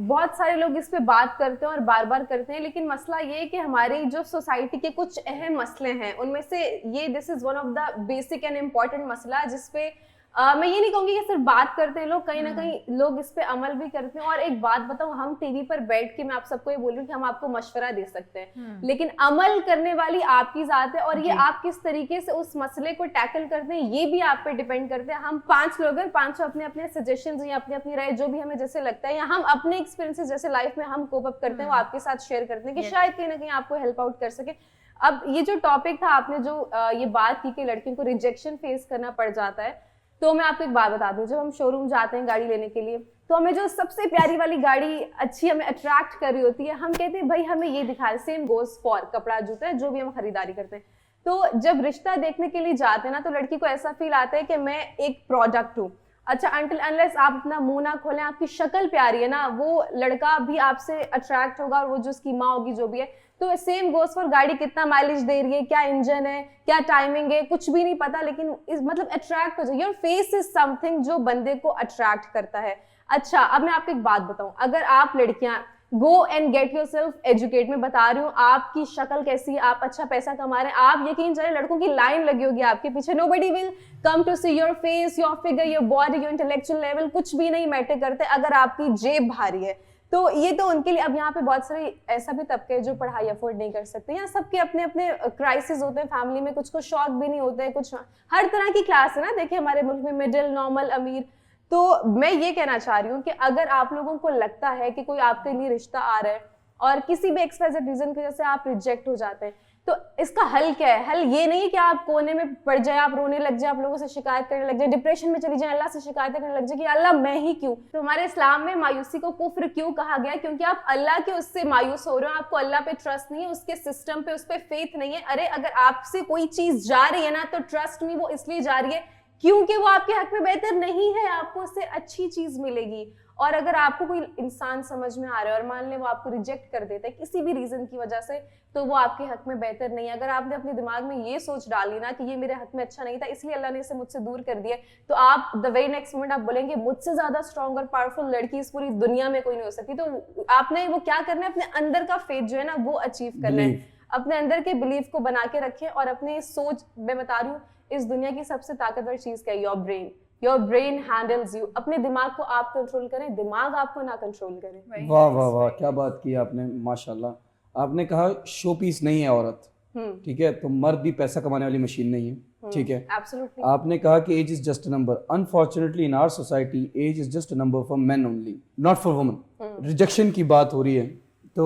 बहुत सारे लोग इस पे बात करते हैं और बार बार करते हैं, लेकिन मसला ये है कि हमारी जो सोसाइटी के कुछ अहम मसले हैं उनमें से ये this is one of the basic and important मसला जिसपे मैं ये नहीं कहूँगी कि सिर्फ बात करते हैं लोग, कहीं ना कहीं लोग इस पे अमल भी करते हैं। और एक बात बताऊँ, हम टीवी पर बैठ के मैं आप सबको ये बोल रही हूँ कि हम आपको मशवरा दे सकते हैं, लेकिन अमल करने वाली आपकी जात है और ये आप किस तरीके से उस मसले को टैकल करते हैं ये भी आप पे डिपेंड करते हैं। हम 5 लोग हैं, 5 अपने अपने सजेशंस या अपनी अपनी राय जो भी हमें जैसे लगता है या हम अपने एक्सपीरियंसेस जैसे लाइफ में हम कोप अप करते हैं वो आपके साथ शेयर करते हैं कि शायद कहीं ना कहीं आपको हेल्प आउट कर सके। अब ये जो टॉपिक था, आपने जो ये बात की कि लड़कियों को रिजेक्शन फेस करना पड़ जाता है, तो मैं आपको एक बात बता दूं, जब हम शोरूम जाते हैं गाड़ी लेने के लिए तो हमें जो सबसे प्यारी वाली गाड़ी अच्छी हमें अट्रैक्ट कर रही होती है, हम कहते हैं भाई हमें ये दिखा दे। सेम गोज फॉर कपड़ा जूता जो भी हम खरीदारी करते हैं। तो जब रिश्ता देखने के लिए जाते हैं ना, तो लड़की को ऐसा फील आता है कि मैं एक प्रोडक्ट हूँ। अच्छा, अनटिल अनलेस आप अपना मुंह ना खोलें, आपकी शक्ल प्यारी है ना, वो लड़का भी आपसे अट्रैक्ट होगा और वो जो उसकी माँ होगी जो भी है। तो सेम गोस फॉर गाड़ी कितना माइलेज दे रही है, क्या इंजन है, क्या टाइमिंग है, कुछ भी नहीं पता, लेकिन इस मतलब अट्रैक्ट हो जाए। योर फेस इज समथिंग जो बंदे को अट्रैक्ट करता है। अच्छा, अब मैं आपको एक बात बताऊं, अगर आप लड़कियां go and get your self educate, में बता रही हूँ आपकी शक्ल कैसी है, आप अच्छा पैसा कमा रहे हैं, आप यकीन जाने लड़कों की लाइन लगी होगी आपके पीछे। Nobody will come to see your face, your figure, your body, your intellectual level, कुछ भी नहीं मैटर करते अगर आपकी जेब भारी है। तो ये तो उनके लिए। अब यहाँ पे बहुत सारे ऐसा भी तबके जो पढ़ाई अफोर्ड नहीं कर सकते, या सबके अपने अपने क्राइसिस होते हैं फैमिली में, कुछ को शौक भी नहीं होते हैं, कुछ हर तरह की क्लास है ना। देखिए हमारे मुल्क में मिडिल, नॉर्मल, अमीर। तो मैं ये कहना चाह रही हूँ कि अगर आप लोगों को लगता है कि कोई आपके लिए रिश्ता आ रहा है और किसी भी एक्सपेक्टेड रीजन की वजह से आप रिजेक्ट हो जाते हैं, तो इसका हल क्या है? हल ये नहीं है कि आप कोने में पड़ जाए, आप रोने लग जाए, आप लोगों से शिकायत करने लग जाए, डिप्रेशन में चली जाए, अल्लाह से शिकायतें करने लग जाए कि अल्लाह मैं ही क्यों। तो हमारे इस्लाम में मायूसी को कुफ्र क्यों कहा गया? क्योंकि आप अल्लाह के उससे मायूस हो रहे हो, आपको अल्लाह पे ट्रस्ट नहीं है, उसके सिस्टम पे, उस पे फेथ नहीं है। अरे अगर आपसे कोई चीज जा रही है ना, तो ट्रस्ट मी वो इसलिए जा रही है क्योंकि वो आपके हक में बेहतर नहीं है, आपको उससे अच्छी चीज मिलेगी। और अगर आपको कोई इंसान समझ में आ रहा है और मान ले वो आपको रिजेक्ट कर देता है किसी भी रीजन की वजह से, तो वो आपके हक में बेहतर नहीं है। अगर आपने अपने दिमाग में ये सोच डाली ना कि ये मेरे हक में अच्छा नहीं था, इसलिए अल्लाह ने इसे मुझसे दूर कर दिया, तो आप द वेरी नेक्स्ट मोमेंट आप बोलेंगे मुझसे ज्यादा स्ट्रॉन्ग और पावरफुल लड़की इस पूरी दुनिया में कोई नहीं हो सकती। तो आपने वो क्या करना है, अपने अंदर का फेथ जो है ना वो अचीव करना है, अपने अंदर के बिलीफ को बना के रखें। और अपने सोच, मैं बता रही हूँ इस दुनिया की सबसे ताकतवर चीज क्या है? Your brain. Your brain handles you. अपने दिमाग को आप कंट्रोल करें, दिमाग आपको ना कंट्रोल करे। वाह वाह वाह, क्या बात की आपने, माशाल्लाह। आपने कहा शो पीस नहीं है औरत, ठीक है, तो मर्द भी पैसा कमाने वाली मशीन नहीं है, ठीक है। एब्सोल्युटली। आपने कहा कि age is just a number. Unfortunately in our society age is just a number for men only, not for women. Rejection की बात हो रही है, तो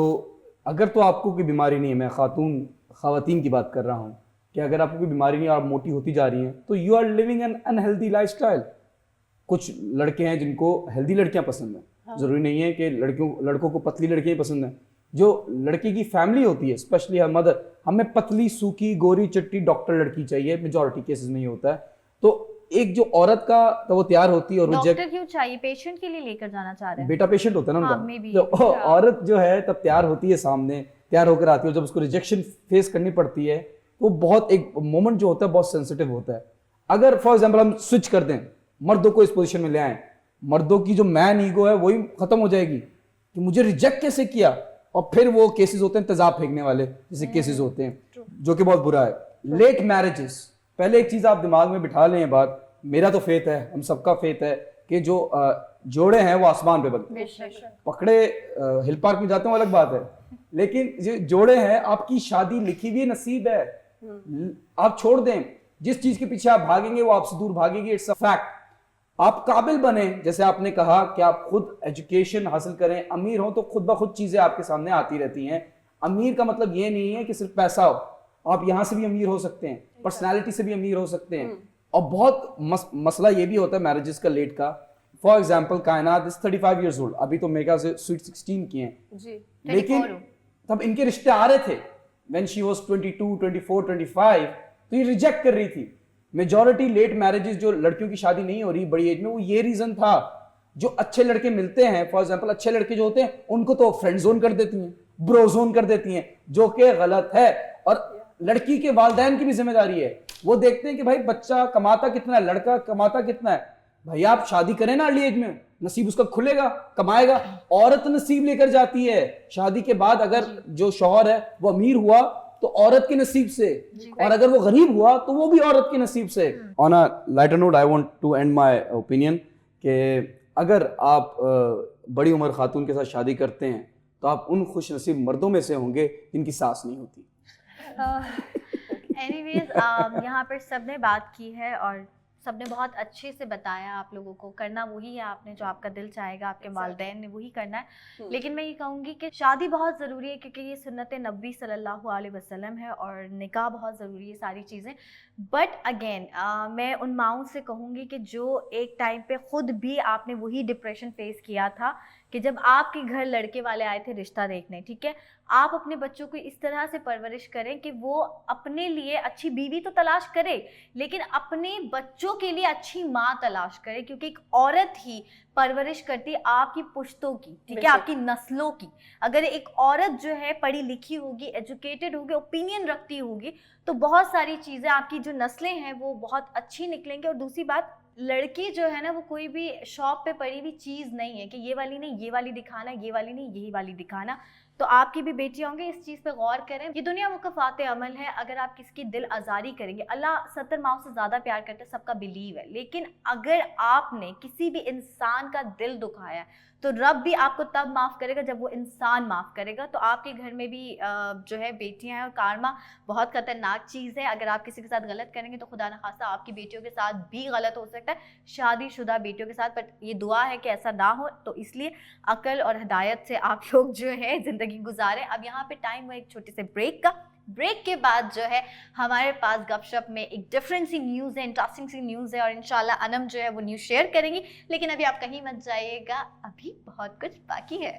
अगर तो आपको कोई बीमारी नहीं है, मैं खवातीन की बात कर रहा हूँ, कि अगर आपको कोई बीमारी नहीं है, आप मोटी होती जा रही हैं, तो you are living an unhealthy lifestyle. कुछ लड़के हैं जिनको हेल्दी लड़कियां पसंद हैं, हाँ। जरूरी नहीं है कि लड़कों को पतली लड़कियां पसंद हैं। जो लड़की की फैमिली होती है, स्पेशली हर मदर, हमें पतली, सूखी, गोरी, चिट्टी डॉक्टर लड़की चाहिए, मेजॉरिटी केसेस में ही होता है। तो एक जो औरत का तो वो तैयार होती है और डॉक्टर क्यों चाहिए? पेशेंट के लिए लेकर जाना चाह रहे हैं, बेटा पेशेंट होता है ना हाँ, उनका। तो औरत जो है तब तैयार होती है, सामने तैयार होकर आती है, और जब उसको रिजेक्शन फेस करनी पड़ती है, वो बहुत एक मोमेंट जो होता है बहुत सेंसिटिव होता है। अगर फॉर एग्जाम्पल हम स्विच कर दें, मर्दों को इस पोजीशन में ले आए, मर्दों की जो मैन ईगो है वही खत्म हो जाएगी कि मुझे रिजेक्ट कैसे किया, और फिर वो केसेस होते हैं तेजाब फेंकने वाले, जैसे केसेस होते हैं, जो कि बहुत बुरा है। लेट मैरिजेस, पहले एक चीज आप दिमाग में बिठा लें, बात मेरा तो फेथ है, हम सबका फेथ है कि जो जोड़े हैं वो आसमान पे बनते हैं। पकड़े हिल पार्क में जाते हैं अलग बात है, लेकिन जो जोड़े हैं, आपकी शादी लिखी हुई नसीब है, आप छोड़ दें। जिस चीज के पीछे आप भागेंगे वो आपसे दूर भागेगी, इट्स अ फैक्ट। आप काबिल बने, जैसे आपने कहा कि आप खुद एजुकेशन हासिल करें, अमीर हो तो खुद ब खुद चीजें आपके सामने आती रहती हैं। अमीर का मतलब ये नहीं है कि सिर्फ पैसा हो, आप यहां से भी अमीर हो सकते हैं, पर्सनैलिटी से भी अमीर हो सकते हैं। और बहुत मसला ये भी होता है मैरिजेस का, लेट का। फॉर एग्जाम्पल कायनात इज 35 years old, अभी तो मेगा से स्वीट 16 की हैं जी, लेकिन तब इनके रिश्ते आ रहे थे व्हेन शी वाज 22, 24, 25, तो ये रिजेक्ट कर रही थी। मेजॉरिटी लेट मैरिजेस जो लड़कियों की शादी नहीं हो रही बड़ी एज में, वो ये रीजन था जो अच्छे लड़के मिलते हैं, फॉर एग्जांपल अच्छे लड़के जो होते हैं उनको तो फ्रेंड जोन कर देती हैं, ब्रो जोन कर देती हैं, जो कि गलत है। और लड़की के वालिदैन की भी जिम्मेदारी है, वो देखते हैं कि भाई बच्चा कमाता कितना है, लड़का कमाता कितना है, भाई आप शादी करें ना अर्ली एज में, नसीब उसका खुलेगा, कमाएगा। औरत नसीब लेकर जाती है शादी के बाद, अगर जो शौहर है वो अमीर हुआ तो औरत के नसीब से, और अगर वो गरीब हुआ तो वो भी औरत के नसीब से। On a lighter note I want to end my opinion कि अगर आप बड़ी उम्र खातून के साथ शादी करते हैं तो आप उन खुश नसीब मर्दों में से होंगे जिनकी सास नहीं होती। एनीवेज यहाँ पर सबने बात की है और सबने बहुत अच्छे से बताया आप लोगों को, करना वही है आपने जो आपका दिल चाहेगा, आपके वालिदैन ने वही करना है। लेकिन मैं ये कहूँगी कि शादी बहुत ज़रूरी है क्योंकि ये सुन्नत नबी सल्लल्लाहु अलैहि वसल्लम है और निकाह बहुत ज़रूरी है, सारी चीज़ें। बट अगेन मैं उन माओं से कहूँगी कि जो एक टाइम पे ख़ुद भी आपने वही डिप्रेशन फेस किया था कि जब आपके घर लड़के वाले आए थे रिश्ता देखने, ठीक है, आप अपने बच्चों को इस तरह से परवरिश करें कि वो अपने लिए अच्छी बीवी तो तलाश करे लेकिन अपने बच्चों के लिए अच्छी माँ तलाश करे, क्योंकि एक औरत ही परवरिश करती है आपकी पुश्तों की, ठीक है, आपकी नस्लों की। अगर एक औरत जो है पढ़ी लिखी होगी, एजुकेटेड होगी, ओपिनियन रखती होगी, तो बहुत सारी चीज़ें, आपकी जो नस्लें हैं वो बहुत अच्छी निकलेंगी। और दूसरी बात, लड़की जो है ना वो कोई भी शॉप पे पड़ी हुई चीज़ नहीं है कि ये वाली नहीं ये वाली दिखाना, ये वाली नहीं यही वाली दिखाना। तो आपकी भी बेटियाँ होंगी, इस चीज़ पे गौर करें। ये दुनिया मुकफ़ात अमल है, अगर आप किसकी दिल आज़ारी करेंगे, अल्लाह 70 माओं से ज़्यादा प्यार करता है, सबका बिलीव है। लेकिन अगर आपने किसी भी इंसान का दिल दुखाया तो रब भी आपको तब माफ़ करेगा जब वो इंसान माफ़ करेगा। तो आपके घर में भी जो है बेटियां हैं और कारमा बहुत ख़तरनाक चीज़ है। अगर आप किसी के साथ गलत करेंगे तो खुदा न खास्ता आपकी बेटियों के साथ भी गलत हो सकता है, शादीशुदा बेटियों के साथ। बट ये दुआ है कि ऐसा ना हो, तो इसलिए अकल और हिदायत से आप लोग जो है ज़िंदगी गुजारें। अब यहाँ पे टाइम हुआ एक छोटे से ब्रेक का। ब्रेक के बाद जो है हमारे पास गपशप में एक डिफरेंट सी न्यूज़ है, इंटरेस्टिंग सी न्यूज़ है और इंशाल्लाह अनम जो है वो न्यूज़ शेयर करेंगी। लेकिन अभी आप कहीं मत जाइएगा, अभी बहुत कुछ बाकी है।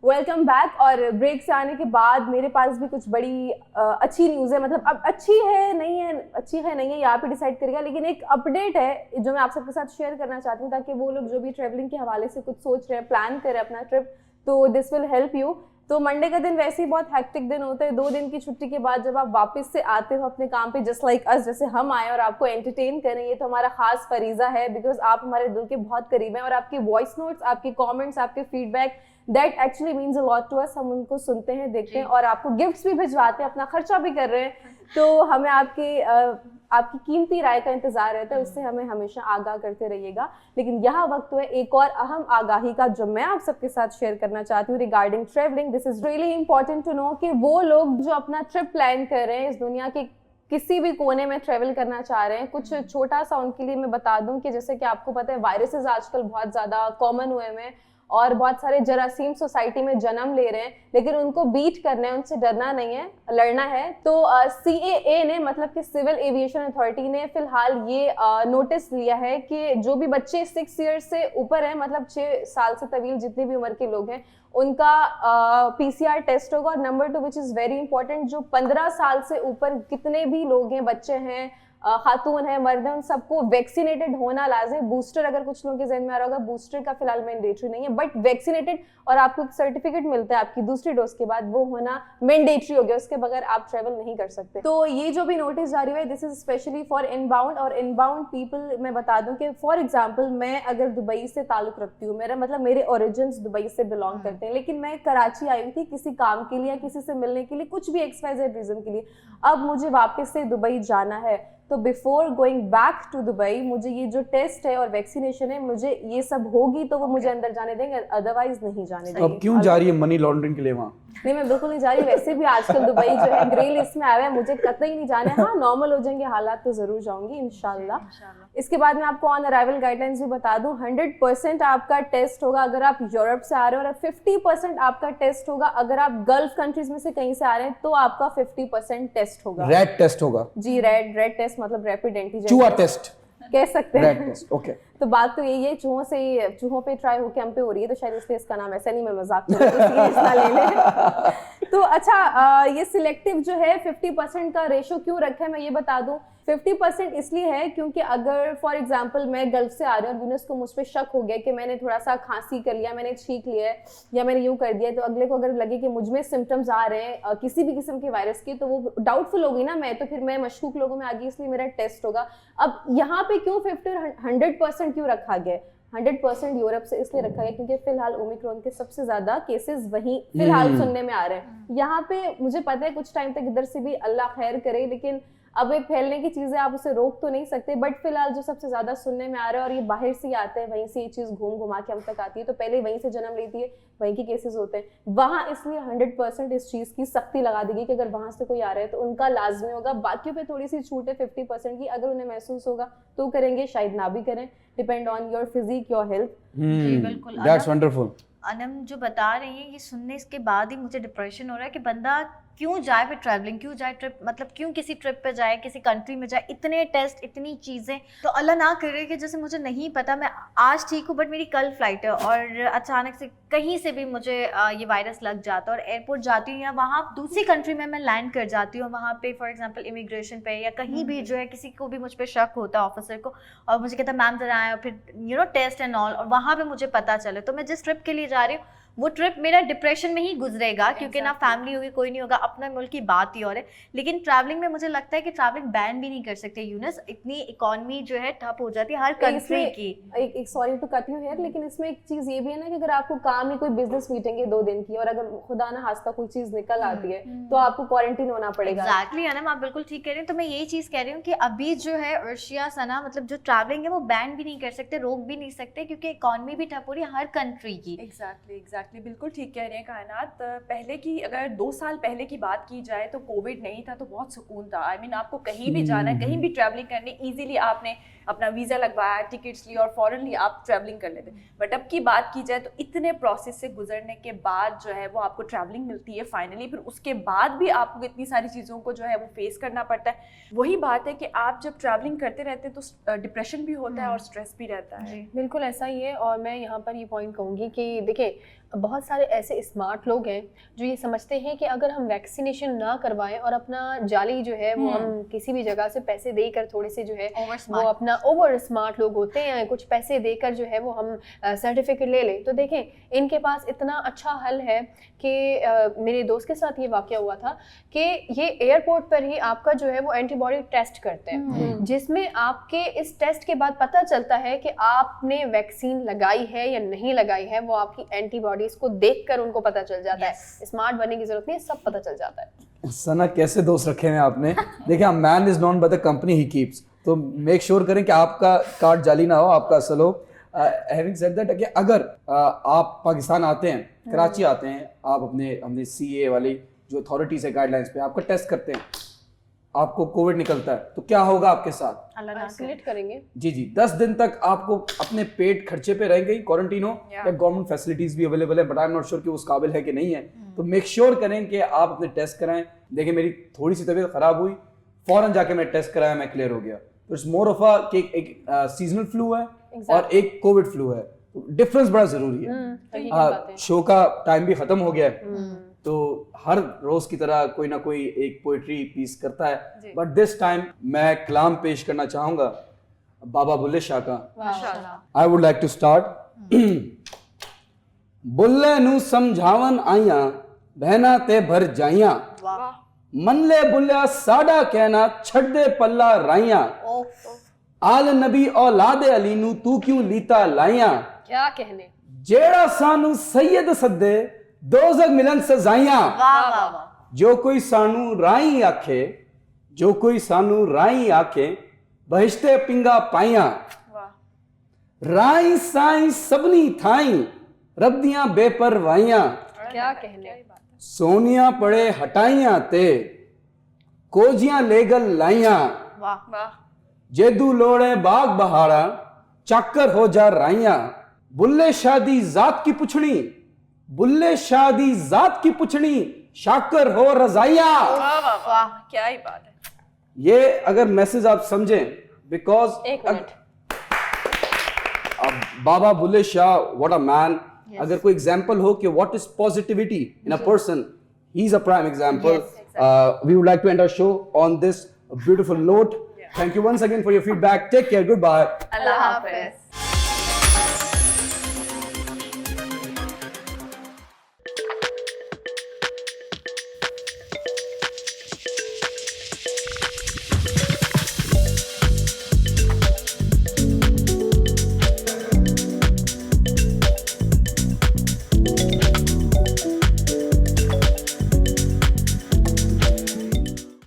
Welcome back. और ब्रेक से आने के बाद मेरे पास भी कुछ बड़ी अच्छी न्यूज़ है। मतलब अब अच्छी है नहीं है ये आप ही डिसाइड करिएगा, लेकिन एक अपडेट है जो मैं आप सबके साथ शेयर करना चाहती हूँ ताकि वो लोग जो भी ट्रैवलिंग के हवाले से कुछ सोच रहे हैं, प्लान करें अपना ट्रिप, तो दिस विल हेल्प यू। तो मंडे का दिन वैसे ही बहुत हेक्टिक दिन होता है। 2 दिन की छुट्टी के बाद जब आप वापस से आते हो अपने काम पे, जस्ट लाइक अस, जैसे हम आए और आपको एंटरटेन करें, ये तो हमारा खास फरीजा है, बिकॉज आप हमारे दिल के बहुत करीब हैं और आपके वॉइस नोट्स, आपके कमेंट्स, आपके feedback, that actually means a lot to us. हम उनको सुनते हैं, देखते हैं और आपको गिफ्ट्स भी भिजवाते हैं, अपना खर्चा भी कर रहे हैं। तो हमें आपकी कीमती राय का इंतजार रहता है, उससे हमें हमेशा आगाह करते रहिएगा। लेकिन यहाँ वक्त है एक और अहम आगाही का जो मैं आप सबके साथ शेयर करना चाहती हूँ regarding travelling. This is really important to know कि वो लोग जो अपना ट्रिप प्लान कर रहे हैं, इस दुनिया के किसी भी कोने में ट्रेवल करना चाह रहे हैं, कुछ छोटा सा उनके लिए मैं बता दूं कि जैसे कि आपको पता है वायरसेस आजकल बहुत ज़्यादा कॉमन हुए हैं और बहुत सारे जरासीम सोसाइटी में जन्म ले रहे हैं, लेकिन उनको बीट करना है, उनसे डरना नहीं है, लड़ना है। तो CAA ने, मतलब कि सिविल एविएशन अथॉरिटी ने फिलहाल ये नोटिस लिया है कि जो भी बच्चे 6 ईयर्स से ऊपर हैं, मतलब 6 साल से तवील जितनी भी उम्र के लोग हैं, उनका PCR टेस्ट होगा। और number 2 which is very important, जो 15 साल से ऊपर कितने भी लोग हैं, बच्चे हैं, खातून है, मर्द है, उन सबको वैक्सीनेटेड होना लाजिम। बूस्टर, अगर कुछ लोगों के ज़हन में आ रहा होगा, बूस्टर का फिलहाल मैंडेटरी नहीं है, बट वैक्सीनेटेड, और आपको एक सर्टिफिकेट मिलता है आपकी दूसरी डोज के बाद, वो होना मैंडेटरी हो गया, उसके बगैर आप ट्रैवल नहीं कर सकते। तो ये जो भी नोटिस जारी हुआ है, this is specially for inbound. और इनबाउंड पीपल, मैं बता दूं कि फॉर एग्जाम्पल मैं अगर दुबई से ताल्लुक रखती हूँ, मेरा मतलब मेरे ओरिजिन्स दुबई से बिलोंग करते हैं, लेकिन मैं कराची आई हुई थी किसी काम के लिए या किसी से मिलने के लिए, कुछ भी XYZ रीज़न के लिए। अब मुझे वापस से दुबई जाना है, तो before going back to Dubai मुझे ये जो टेस्ट है और वैक्सीनेशन है, मुझे ये सब होगी तो वो मुझे अंदर जाने देंगे, अदरवाइज नहीं जाने देंगे। अब क्यों जा रही है मनी लॉन्ड्रिंग के लिए वहाँ? नहीं, मैं बिल्कुल नहीं जा रही। वैसे भी आजकल दुबई जो है ग्रे लिस्ट में आया है, मुझे कतई नहीं जाना है। हाँ, नॉर्मल हो जाएंगे हालात तो जरूर जाऊंगी इंशाल्लाह। इसके बाद मैं आपको ऑन अराइवल गाइडलाइंस भी बता दूं, 100% आपका टेस्ट होगा अगर आप यूरोप से आ रहे हो, और 50% आपका टेस्ट होगा अगर आप गल्फ कंट्रीज में से कहीं से आ रहे हैं, तो आपका 50% टेस्ट होगा। रैट टेस्ट होगा जी, रेड टेस्ट मतलब रैपिड एंटीजन चूहा टेस्ट कह सकते हैं। Rat test, okay. तो बात तो यही है, चूहों पे ट्राई होके हम पे हो रही है, तो शायद इसलिए इसका नाम ऐसा नहीं, मैं मजाक कर रही हूं, सीरियस ना ले लें। तो अच्छा, ये सिलेक्टिव जो है 50% का रेशो क्यों रखा है, मैं ये बता दूं 50% इसलिए है क्योंकि अगर फॉर एग्जांपल मैं गल्फ से आ रही हूँ और यूनिस को मुझ पे शक हो गया कि मैंने थोड़ा सा खांसी कर लिया, मैंने छींक लिया है या मैंने यूं कर दिया, तो अगले को अगर लगे कि मुझ में सिम्टम्स आ रहे हैं किसी भी किस्म के वायरस के, तो वो डाउटफुल होगी ना मैं, तो फिर मैं मशकूक लोगों में आ गई, इसलिए मेरा टेस्ट होगा। अब यहाँ पे क्यों 50 और 100% क्यों रखा गया? 100% यूरोप से इसलिए रखा गया क्योंकि फिलहाल ओमिक्रॉन के सबसे ज्यादा केसेस वहीं फिलहाल सुनने में आ रहे हैं। यहाँ पे मुझे पता है कुछ टाइम तक इधर से भी अल्लाह खैर करे, लेकिन अब एक फैलने की चीज है, आप उसे रोक तो नहीं सकते, बट फिलहाल जो सबसे ज्यादा सुनने में आ रहा है, और ये बाहर से ही आते हैं, वहीं से ये चीज घूम घुमा के हम तक आती है, तो पहले वहीं से जन्म लेती है, वहीं के केसेस होते हैं वहाँ, इसलिए 100% इस चीज की सख्ती लगा दी गई कि अगर वहां से कोई आ रहा है तो उनका लाजमी होगा। बाकियों पे थोड़ी सी छूट है 50% की, अगर उन्हें महसूस होगा तो करेंगे, शायद ना भी करें, depend on your physique, your health. जी बिल्कुल। That's wonderful. अनम जो बता रही है, ये सुनने इसके बाद ही मुझे डिप्रेशन हो रहा है कि बंदा क्यों जाए फिर ट्रैवलिंग, क्यों जाए ट्रिप, मतलब क्यों किसी ट्रिप पे जाए, किसी कंट्री में जाए, इतने टेस्ट, इतनी चीज़ें। तो अल्लाह ना करे कि जैसे मुझे नहीं पता, मैं आज ठीक हूँ बट मेरी कल फ्लाइट है और अचानक से कहीं से भी मुझे ये वायरस लग जाता है और एयरपोर्ट जाती हूँ या वहाँ दूसरी कंट्री में मैं लैंड कर जाती हूँ, वहाँ पे फॉर एग्जांपल इमिग्रेशन पे या कहीं भी जो है किसी को भी मुझ पर शक होता है ऑफिसर को, और मुझे कहता है मैम जरा आए, और फिर टेस्ट एंड ऑल, और वहाँ पे मुझे पता चले, तो मैं जिस ट्रिप के लिए जा रही हूँ वो ट्रिप मेरा डिप्रेशन में ही गुजरेगा, क्योंकि ना फैमिली होगी, कोई नहीं होगा, अपना मुल्क की बात ही और है। लेकिन ट्रैवलिंग में मुझे लगता है कि ट्रैवलिंग बैन भी नहीं कर सकते यूनिस, इतनी इकोनॉमी जो है ठप हो जाती है हर कंट्री की। एक sorry to cut you here, लेकिन इसमें एक चीज ये भी है ना कि अगर आपको काम ही कोई बिजनेस मीटिंग है 2 दिन की, और अगर खुदा ना खास्ता कोई चीज निकल आती है तो आपको क्वारंटीन होना पड़ेगा। एग्जैक्टली अनम, आप बिल्कुल ठीक कह रहे हैं। तो मैं यही चीज कह रही हूँ कि अभी जो है अर्शिया सना, मतलब जो ट्रैवलिंग है वो बैन भी नहीं कर सकते, रोक भी नहीं सकते, क्योंकि इकोनॉमी भी ठप हो रही है हर कंट्री की। एग्जैक्टली बिल्कुल ठीक कह रहे हैं कायनात। पहले की अगर 2 साल पहले की बात की जाए तो कोविड नहीं था तो बहुत सुकून था। आई मीन आपको कहीं भी जाना है, कहीं भी ट्रैवलिंग करनी, इजीली आपने अपना वीज़ा लगवाया, टिकट्स ली और फॉरनली आप ट्रैवलिंग कर लेते। बट अब की बात की जाए तो इतने प्रोसेस से गुजरने के बाद जो है वो आपको ट्रैवलिंग मिलती है फाइनली, फिर उसके बाद भी आपको इतनी सारी चीज़ों को जो है वो फेस करना पड़ता है। वही बात है कि आप जब ट्रैवलिंग करते रहते हैं तो डिप्रेशन भी होता है और स्ट्रेस भी रहता है। बिल्कुल ऐसा ही है। और मैं यहाँ पर ये पॉइंट कहूँगी कि देखिए बहुत सारे ऐसे स्मार्ट लोग हैं जो ये समझते हैं कि अगर हम वैक्सीनेशन ना करवाएं और अपना जाली जो है वो हम किसी भी जगह से पैसे देकर थोड़े से जो है वो अपना ओवर स्मार्ट लोग होते हैं, कुछ पैसे देकर जो है वो हम सर्टिफिकेट ले लें। तो देखें इनके पास इतना अच्छा हल है कि मेरे दोस्त के साथ ये वाक़या हुआ था कि ये एयरपोर्ट पर ही आपका जो है वो एंटीबॉडी टेस्ट करते हैं, जिसमें आपके इस टेस्ट के बाद पता चलता है कि आपने वैक्सीन लगाई है या नहीं लगाई है। वो आपकी एंटीबॉडी इसको देखकर उनको पता चल जाता है। स्मार्ट बनने की जरूरत नहीं है, सब पता चल जाता है। सना कैसे दोस्त रखे हैं आपने। देखिए man is known by the company he keeps, तो मेक श्योर करें कि आपका कार्ड जाली ना हो, आपका असल हो। हैविंग सेड दैट, अगर आप पाकिस्तान आते हैं, कराची आते हैं, आप अपने CA वाली जो अथॉरिटीज है गाइडलाइंस पे आपका टेस्ट करते हैं, आपको कोविड निकलता है, तो क्या होगा आपके साथ? आइसोलेट करेंगे जी 10 दिन तक आपको अपने पेट खर्चे पे रहेंगे, क्वारंटीन हो, या गवर्नमेंट फैसिलिटीज भी अवेलेबल है, but I am not sure कि उस काबिल है कि नहीं है। तो मेक श्योर करें कि आप अपने टेस्ट कराएं। देखिए मेरी थोड़ी सी तबीयत खराब हुई, फौरन जाके मैं टेस्ट कराया, मैं क्लियर हो गया। तो इट्स मोर ऑफ अ कि एक सीजनल फ्लू है और एक कोविड फ्लू है, डिफरेंस बड़ा जरूरी है। शो का टाइम भी खत्म हो गया है, तो हर रोज की तरह कोई ना कोई एक पोएट्री पीस करता है, बट दिस टाइम मैं कलाम पेश करना चाहूंगा बाबा बुल्ले शाह का। I would like to start. Bulleh नू समझावन आइया बहना ते भर जाइया, मन ले बुल्लिया साडा कहना छड़ दे पल्ला राइया, आल नबी औलाद अली नू तू क्यों लीता लाइया, क्या कहने जेड़ा सानू सैयद सदे दोज़ख मिलन सजाइयां। जो कोई सानू राई आखे, जो कोई सानू राई आखे, बहिश्ते पिंगा पाइयां। राई साई सबनी थाई, रब दियां बेपरवाइयां। क्या कहने सोनिया पड़े हटाइयां ते, कोजियां लेगल लाइयां। जेदू लोड़े बाग बहाड़ा, चाकर हो जा राइयां। बुल्ले शादी जात की पुछड़ी, बुल्ले शादी जात की पुछड़ी, शाकर हो रजाइया। वाह क्या ही बात है। ये अगर मैसेज आप समझें, बिकॉज एक minute, Baba Bulleh Shah, what a man. अगर कोई एग्जांपल हो कि what is positivity in a person, he is a prime example. We would like to end our show on this beautiful note. Thank you once again for your feedback. Take care. Goodbye. Allah Hafiz.